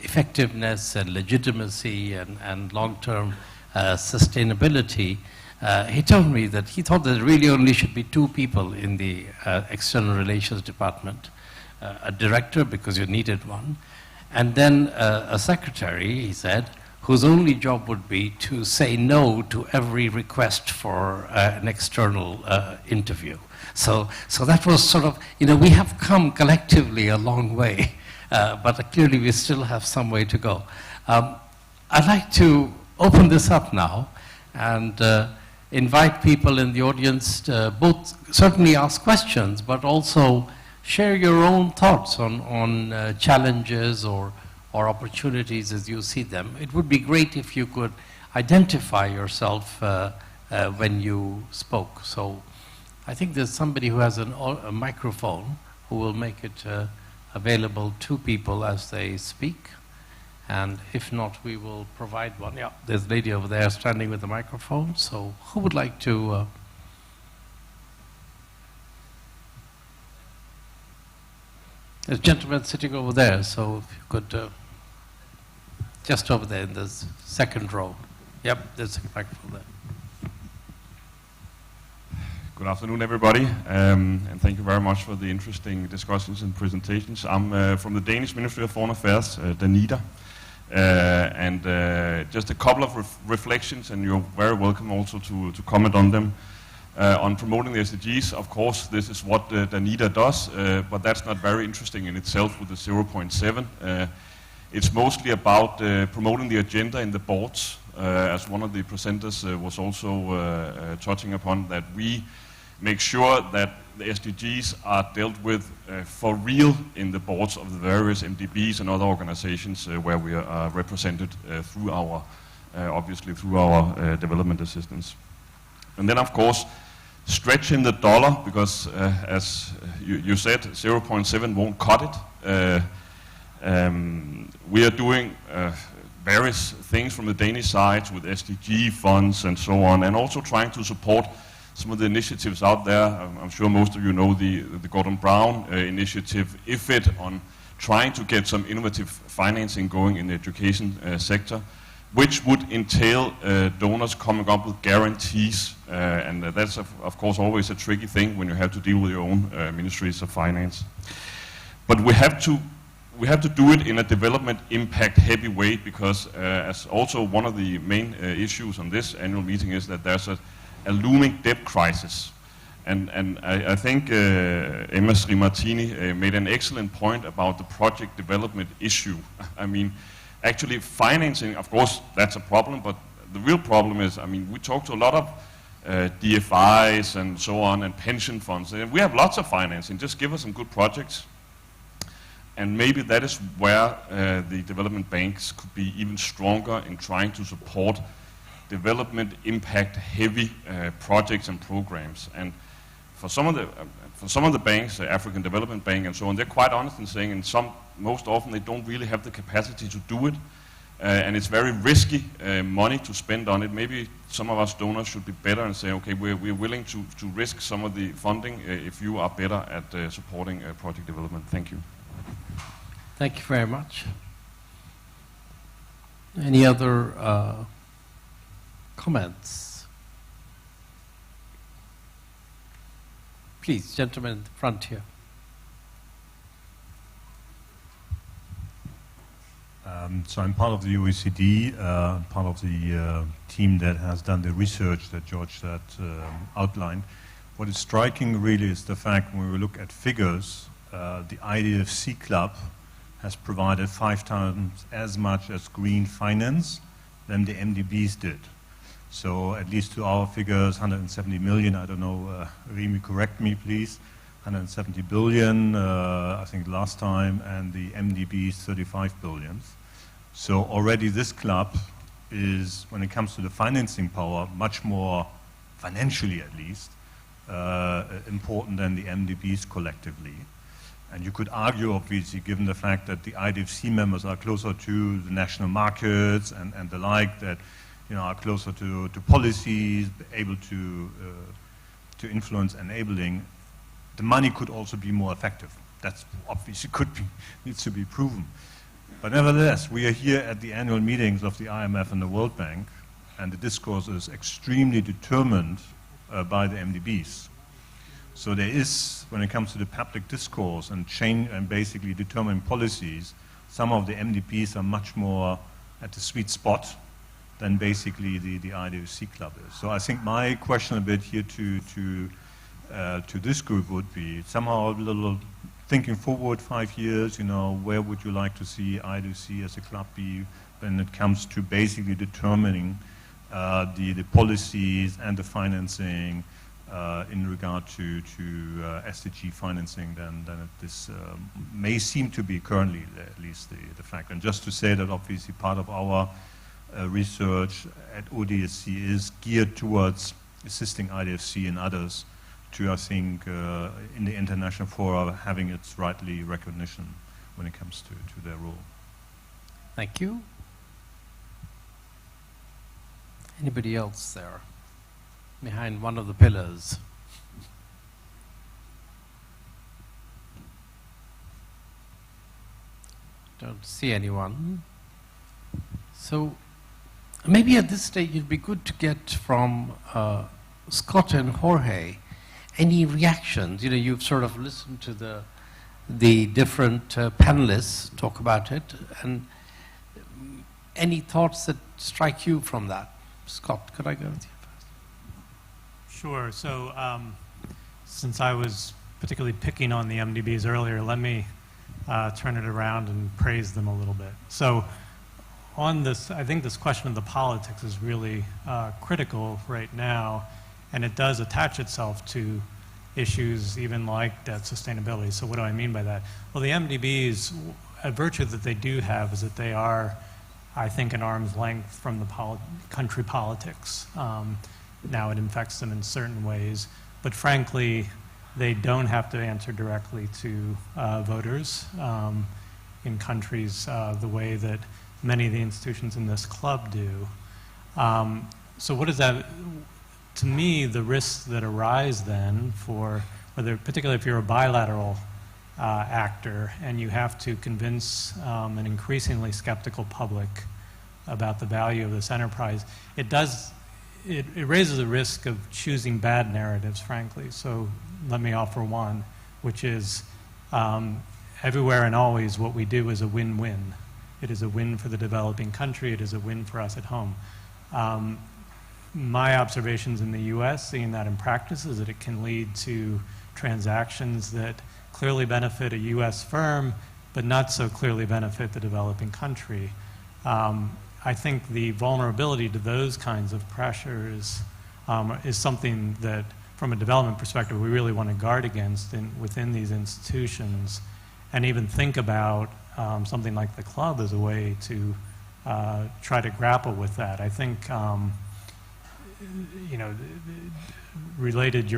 effectiveness and legitimacy and long-term sustainability, he told me that he thought there really only should be 2 people in the external relations department. A director, because you needed one, and then a secretary, he said, whose only job would be to say no to every request for an external interview. So that was sort of, we have come collectively a long way, but clearly we still have some way to go. I'd like to open this up now and invite people in the audience to both certainly ask questions, but also share your own thoughts on challenges or opportunities as you see them. It would be great if you could identify yourself when you spoke. So I think there's somebody who has a microphone who will make it available to people as they speak. And if not, we will provide one. Yeah, there's a lady over there standing with the microphone. So who would like to... There's a gentleman sitting over there, so if you could... just over there in the second row. Yep, there's a microphone there. Good afternoon, everybody, and thank you very much for the interesting discussions and presentations. I'm from the Danish Ministry of Foreign Affairs, DANIDA, and just a couple of reflections, and you're very welcome also to comment on them. On promoting the SDGs, of course, this is what DANIDA does, but that's not very interesting in itself with the 0.7. It's mostly about promoting the agenda in the boards, as one of the presenters was also touching upon, that we make sure that the SDGs are dealt with for real in the boards of the various MDBs and other organizations where we are represented through our, obviously through our development assistance. And then, of course, stretching the dollar, because as you said, 0.7 won't cut it. We are doing various things from the Danish side with SDG funds and so on, and also trying to support some of the initiatives out there. I'm sure most of you know the Gordon Brown initiative, IFID, on trying to get some innovative financing going in the education sector, which would entail donors coming up with guarantees, and that's of course always a tricky thing when you have to deal with your own ministries of finance. But we have to do it in a development impact heavy way, because as also one of the main issues on this annual meeting is that there's a looming debt crisis. And I think Emma Martini made an excellent point about the project development issue. I mean, actually financing, of course, that's a problem, but the real problem is, I mean, we talk to a lot of DFIs and so on, and pension funds, and we have lots of financing, just give us some good projects. And maybe that is where the development banks could be even stronger in trying to support development impact heavy projects and programs. And for some of the banks, the African Development Bank and so on, they're quite honest in saying, and most often they don't really have the capacity to do it, and it's very risky money to spend on it. Maybe some of us donors should be better and say, okay, we're willing to risk some of the funding if you are better at supporting project development. Thank you. Thank you very much. Any other comments? Please, gentlemen in the front here. So I'm part of the OECD, part of the team that has done the research that George outlined. What is striking really is the fact when we look at figures, the IDFC club has provided 5 times as much as green finance than the MDBs did. So at least to our figures, 170 million, I don't know, Rémy, correct me please, 170 billion, I think last time, and the MDBs 35 billion. So already this club is, when it comes to the financing power, much more, financially at least, important than the MDBs collectively. And you could argue, obviously, given the fact that the IDFC members are closer to the national markets and the like, that are closer to policies, able to influence enabling, the money could also be more effective. That's obviously needs to be proven. But nevertheless, we are here at the annual meetings of the IMF and the World Bank, and the discourse is extremely determined by the MDBs. So there is, when it comes to the public discourse and change and basically determining policies, some of the MDBs are much more at the sweet spot than basically the IDFC club is. So I think my question a bit here to this group would be somehow a little thinking forward 5 years, you know, where would you like to see IDFC as a club be when it comes to basically determining the policies and the financing in regard to SDG financing than this may seem to be currently at least the fact. And just to say that obviously part of our research at ODSC is geared towards assisting IDFC and others to, I think, in the international fora, having its rightly recognition when it comes to their role. Thank you. Anybody else there? Behind one of the pillars. Don't see anyone. So maybe at this stage it'd be good to get from Scott and Jorge any reactions. You know, you've sort of listened to the different panelists talk about it, and any thoughts that strike you from that? Scott, could I go with you first? Sure. So since I was particularly picking on the MDBs earlier, let me turn it around and praise them a little bit. So on this, I think this question of the politics is really critical right now, and it does attach itself to issues even like debt sustainability. So what do I mean by that? Well, the MDBs, a virtue that they do have is that they are, I think, an arm's length from the country politics. Now it infects them in certain ways, but frankly, they don't have to answer directly to voters in countries the way that many of the institutions in this club do. So what does that, to me, the risks that arise then for, whether, particularly if you're a bilateral actor and you have to convince an increasingly skeptical public about the value of this enterprise, it raises a risk of choosing bad narratives, frankly. So let me offer one, which is everywhere and always what we do is a win-win. It is a win for the developing country. It is a win for us at home. My observations in the US, seeing that in practice, is that it can lead to transactions that clearly benefit a US firm, but not so clearly benefit the developing country. I think the vulnerability to those kinds of pressures is something that, from a development perspective, we really want to guard against within these institutions, and even think about something like the club as a way to try to grapple with that. I think, you know, related,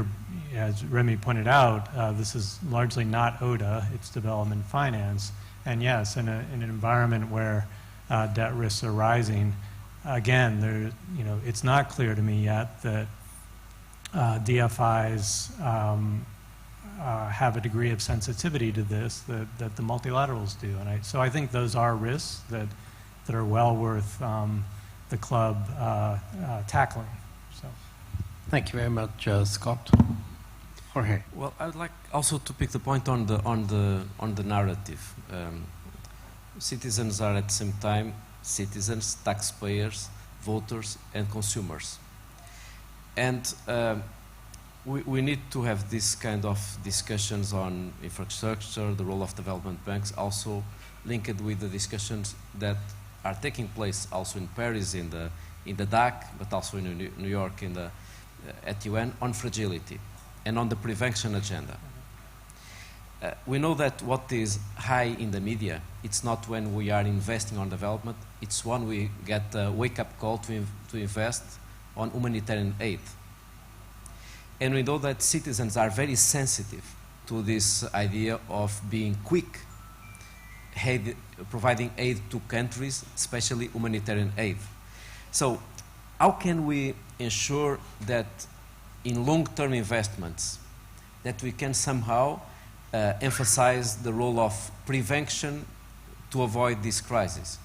as Rémy pointed out, this is largely not ODA, it's development finance. And yes, in an environment where debt risks are rising, again, you know, it's not clear to me yet that DFIs have a degree of sensitivity to this that the multilaterals do. And so I think those are risks that are well worth the club tackling. So. Thank you very much, Scott. Jorge. Well, I would like also to pick the point on the narrative. Citizens are at the same time citizens, taxpayers, voters, and consumers. And we need to have this kind of discussions on infrastructure, the role of development banks, also linked with the discussions that are taking place also in Paris, in the DAC, but also in New York at UN on fragility and on the prevention agenda. We know that what is high in the media, it's not when we are investing on development, it's when we get a wake-up call to invest on humanitarian aid. And we know that citizens are very sensitive to this idea of being quick, providing aid to countries, especially humanitarian aid. So how can we ensure that in long-term investments that we can somehow emphasize the role of prevention to avoid this crisis?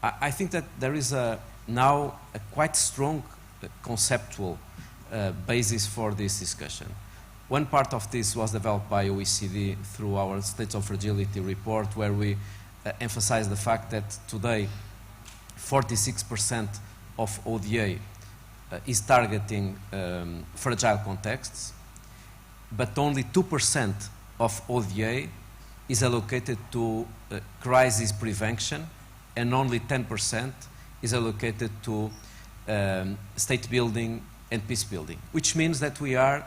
I think that there is now a quite strong conceptual basis for this discussion. One part of this was developed by OECD through our States of Fragility report, where we emphasize the fact that today 46% of ODA is targeting fragile contexts, but only 2% of ODA is allocated to crisis prevention, and only 10% is allocated to state building and peace building, which means that we are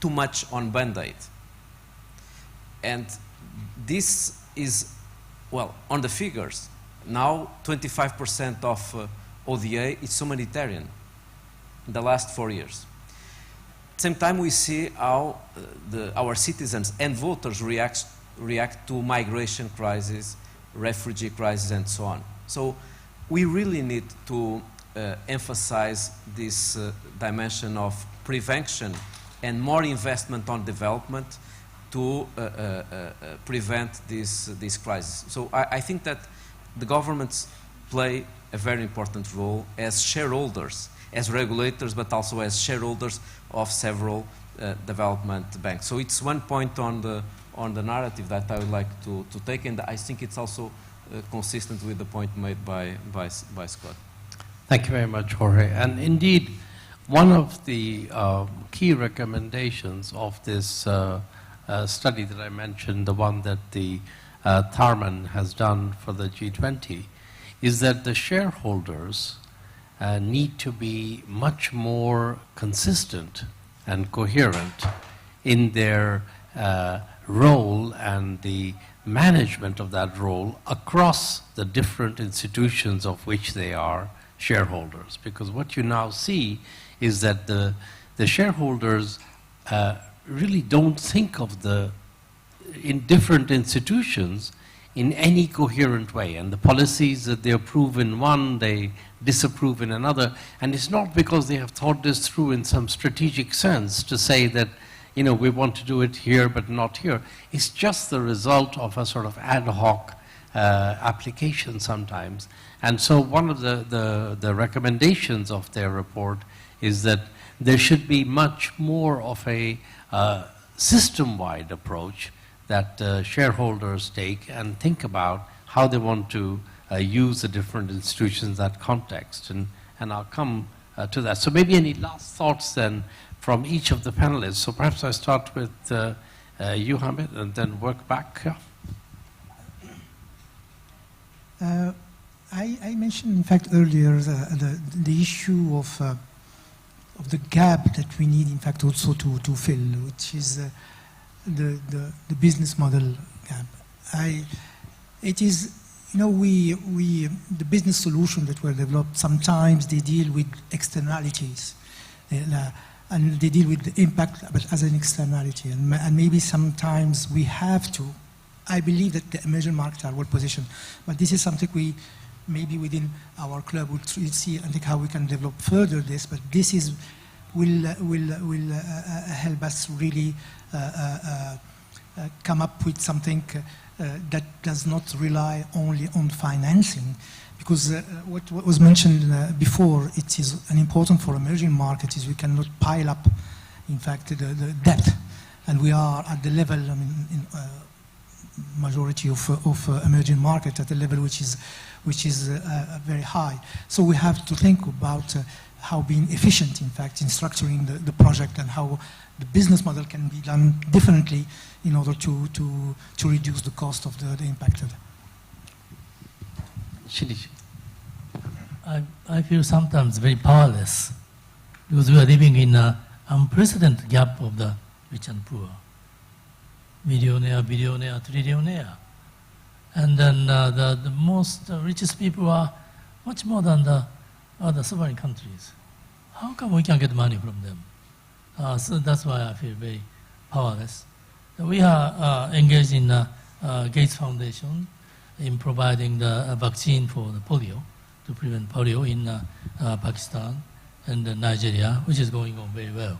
too much on Band-Aid. And this is, well, on the figures, now 25% of ODA is humanitarian in the last 4 years. At the same time, we see how our citizens and voters react to migration crisis, refugee crisis, and so on. So we really need to emphasize this dimension of prevention and more investment on development to prevent this crisis. So I think that the governments play a very important role as shareholders, as regulators, but also as shareholders of several development banks. So it's one point on the narrative that I would like to take, and I think it's also consistent with the point made by Scott. Thank you very much, Jorge. And indeed, one of the key recommendations of this study that I mentioned, the one that the Tharman has done for the G20, is that the shareholders need to be much more consistent and coherent in their role and the management of that role across the different institutions of which they are shareholders. Because what you now see is that the shareholders really don't think of in different institutions in any coherent way. And the policies that they approve in one, they disapprove in another. And it's not because they have thought this through in some strategic sense to say that, you know, we want to do it here but not here. It's just the result of a sort of ad hoc application sometimes. And so one of the recommendations of their report is that there should be much more of a system-wide approach that shareholders take and think about how they want to use the different institutions in that context. And I'll come to that. So maybe any last thoughts then from each of the panelists. So perhaps I start with you, Hamid, and then work back. Yeah. I mentioned, in fact, earlier the issue of the gap that we need, in fact, also to fill, which is the business model gap. It is, you know, the business solutions that were developed, sometimes they deal with externalities, and they deal with the impact but as an externality. And maybe sometimes we have to. I believe that the emerging markets are well positioned, but this is something we maybe within our club will see and think how we can develop further this. But this will help us really come up with something that does not rely only on financing, because what was mentioned before, it is an important for emerging markets is we cannot pile up, in fact, the debt, and we are at the level, I mean, in majority of emerging markets at a level which is very high. So we have to think about how being efficient, in fact, in structuring the project, and how the business model can be done differently in order to reduce the cost of the impacted. Shinichi. I feel sometimes very powerless because we are living in an unprecedented gap of the rich and poor. Millionaire, billionaire, trillionaire. And then the most richest people are much more than the other sovereign countries. How come we can get money from them? So that's why I feel very powerless. We are engaged in Gates Foundation in providing the vaccine for the polio, to prevent polio in Pakistan and Nigeria, which is going on very well.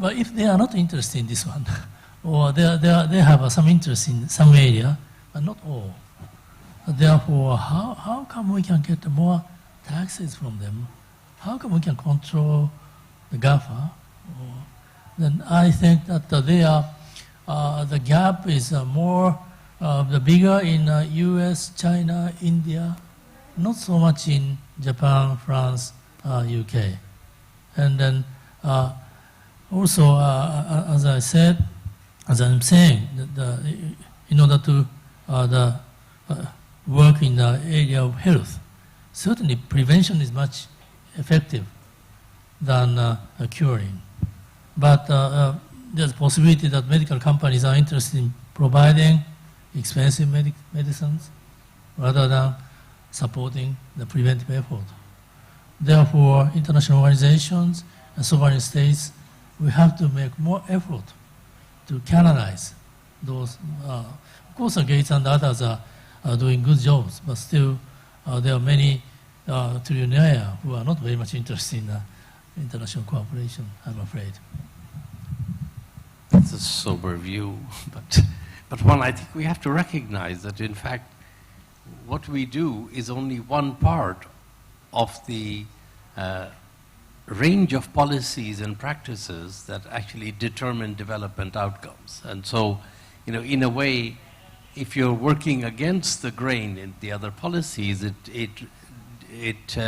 But if they are not interested in this one, or they have some interest in some area, but not all. Therefore, how come we can get more taxes from them? How come we can control the GAFA? Then I think that the gap is more the bigger in US, China, India, not so much in Japan, France, UK. And then also, as I'm saying, in order to work in the area of health, certainly prevention is much effective than curing. But there's a possibility that medical companies are interested in providing expensive medicines rather than supporting the preventive effort. Therefore, international organizations and sovereign states, we have to make more effort to canalize those. Of course, Gates and others are doing good jobs, but still there are many trillionaires who are not very much interested in international cooperation, I'm afraid. That's a sober view, but one I think we have to recognize that in fact what we do is only one part of the range of policies and practices that actually determine development outcomes. And so, you know, in a way, if you're working against the grain in the other policies, it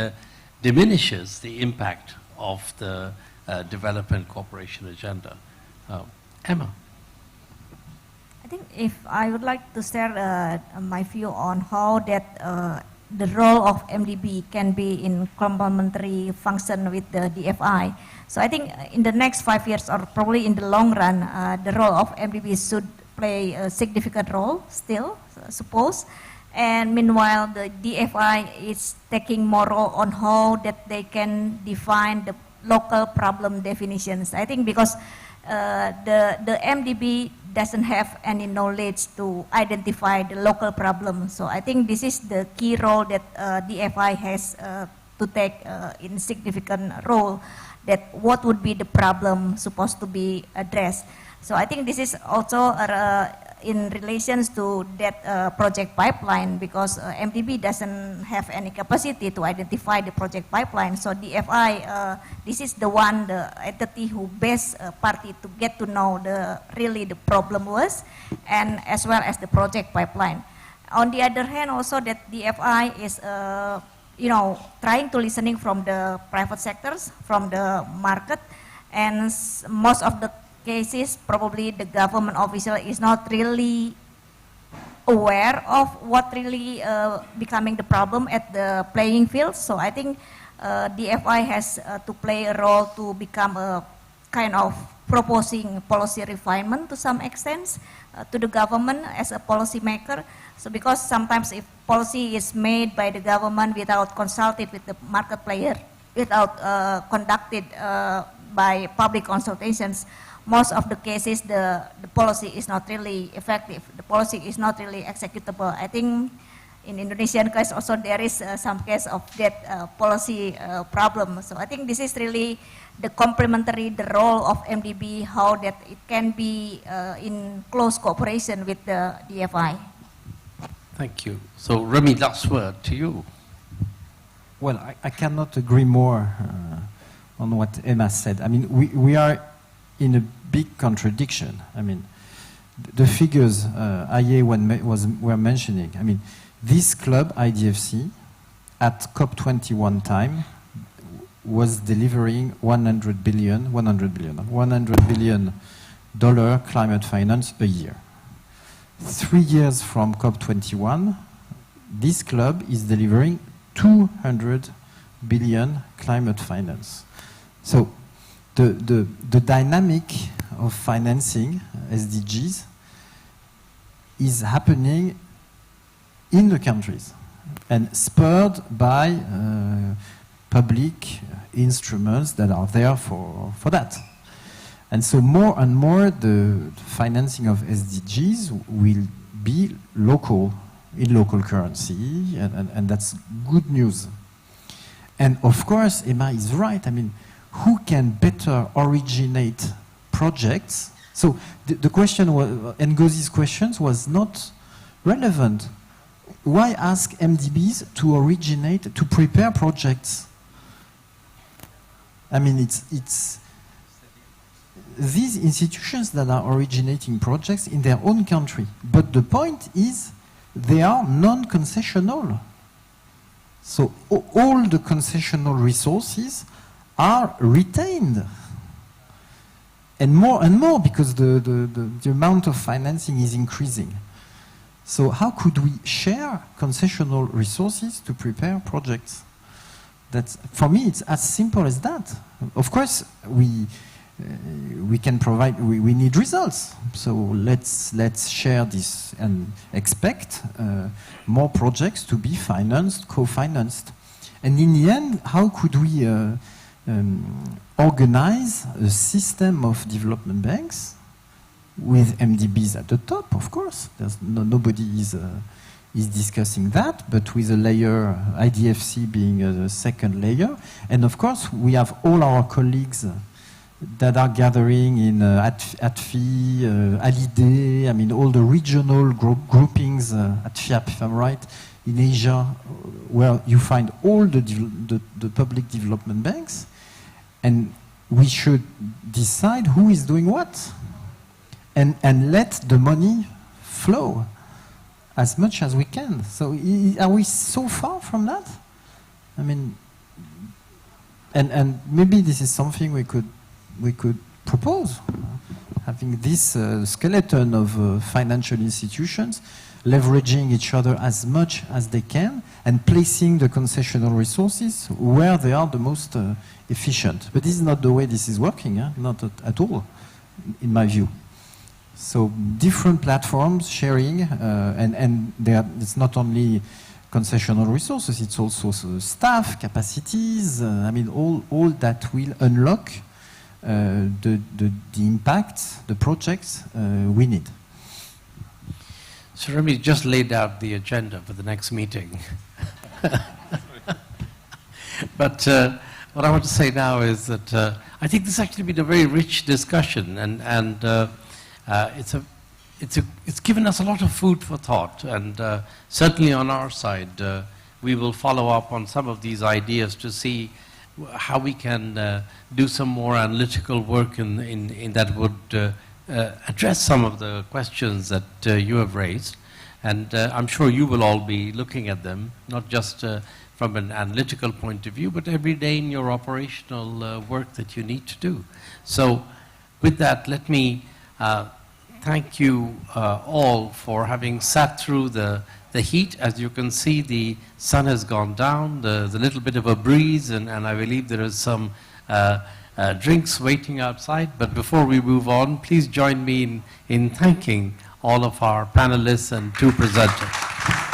diminishes the impact of the development cooperation agenda. Emma. I think if I would like to share my view on how that the role of MDB can be in complementary function with the DFI. So I think in the next 5 years or probably in the long run, the role of MDB should play a significant role still, suppose. And meanwhile, the DFI is taking more role on how that they can define the local problem definitions. I think because the MDB doesn't have any knowledge to identify the local problem. So I think this is the key role that DFI has to take in significant role, that what would be the problem supposed to be addressed. So I think this is also in relations to that project pipeline, because MDB doesn't have any capacity to identify the project pipeline. So DFI, this is the one, the entity who best party to get to know really the problem was, and as well as the project pipeline. On the other hand, also that DFI is, trying to listening from the private sectors, from the market, and most of the cases, probably the government official is not really aware of what really becoming the problem at the playing field. So I think DFI has to play a role to become a kind of proposing policy refinement to some extent to the government as a policy maker. So because sometimes if policy is made by the government without consulting with the market player, without conducted by public consultations, most of the cases, the policy is not really effective. The policy is not really executable. I think in Indonesian case also there is some case of that policy problem. So I think this is really the complementary, the role of MDB, how that it can be in close cooperation with the DFI. Thank you. So Rémy, last word to you. Well, I cannot agree more on what Emma said. I mean, we are in a big contradiction. I mean, the figures Aye were mentioning. I mean, this club, IDFC, at COP21 time, was delivering $100 billion climate finance a year. 3 years from COP21, this club is delivering 200 billion climate finance. So the dynamic of financing SDGs is happening in the countries and spurred by public instruments that are there for that. And so more and more the financing of SDGs will be local, in local currency, and that's good news. And of course, Emma is right. I mean, who can better originate projects? So the question was, Ngozi's questions was not relevant why ask MDBs to originate, to prepare projects? I mean, it's these institutions that are originating projects in their own country. But the point is, they are non-concessional. So all the concessional resources are retained. And more because the amount of financing is increasing. So how could we share concessional resources to prepare projects? That's, for me, it's as simple as that. Of course, we can provide, we need results. So let's share this and expect more projects to be financed, co-financed. And in the end, how could we organize a system of development banks with MDBs at the top, of course. There's nobody is discussing that, but with a layer, IDFC being a second layer. And of course, we have all our colleagues that are gathering in ATFI, ALIDE, I mean, all the regional groupings, at FIAP, if I'm right, in Asia, where you find all the public development banks. And we should decide who is doing what. And let the money flow as much as we can. So are we so far from that? I mean, and maybe this is something we could propose, having this skeleton of financial institutions leveraging each other as much as they can and placing the concessional resources where they are the most efficient. But this is not the way this is working, not at all, in my view. So different platforms sharing, and it's not only concessional resources, it's also staff, capacities, I mean, all that will unlock the impact, the projects we need. So Rémy just laid out the agenda for the next meeting. But what I want to say now is that I think this has actually been a very rich discussion, and it's given us a lot of food for thought, and certainly on our side, we will follow up on some of these ideas to see how we can do some more analytical work in that would address some of the questions that you have raised. And I'm sure you will all be looking at them, not just from an analytical point of view, but every day in your operational work that you need to do. So with that, let me thank you all for having sat through the heat. As you can see, the sun has gone down, there's a little bit of a breeze, and I believe there is some drinks waiting outside. But before we move on, please join me in thanking all of our panelists and two presenters.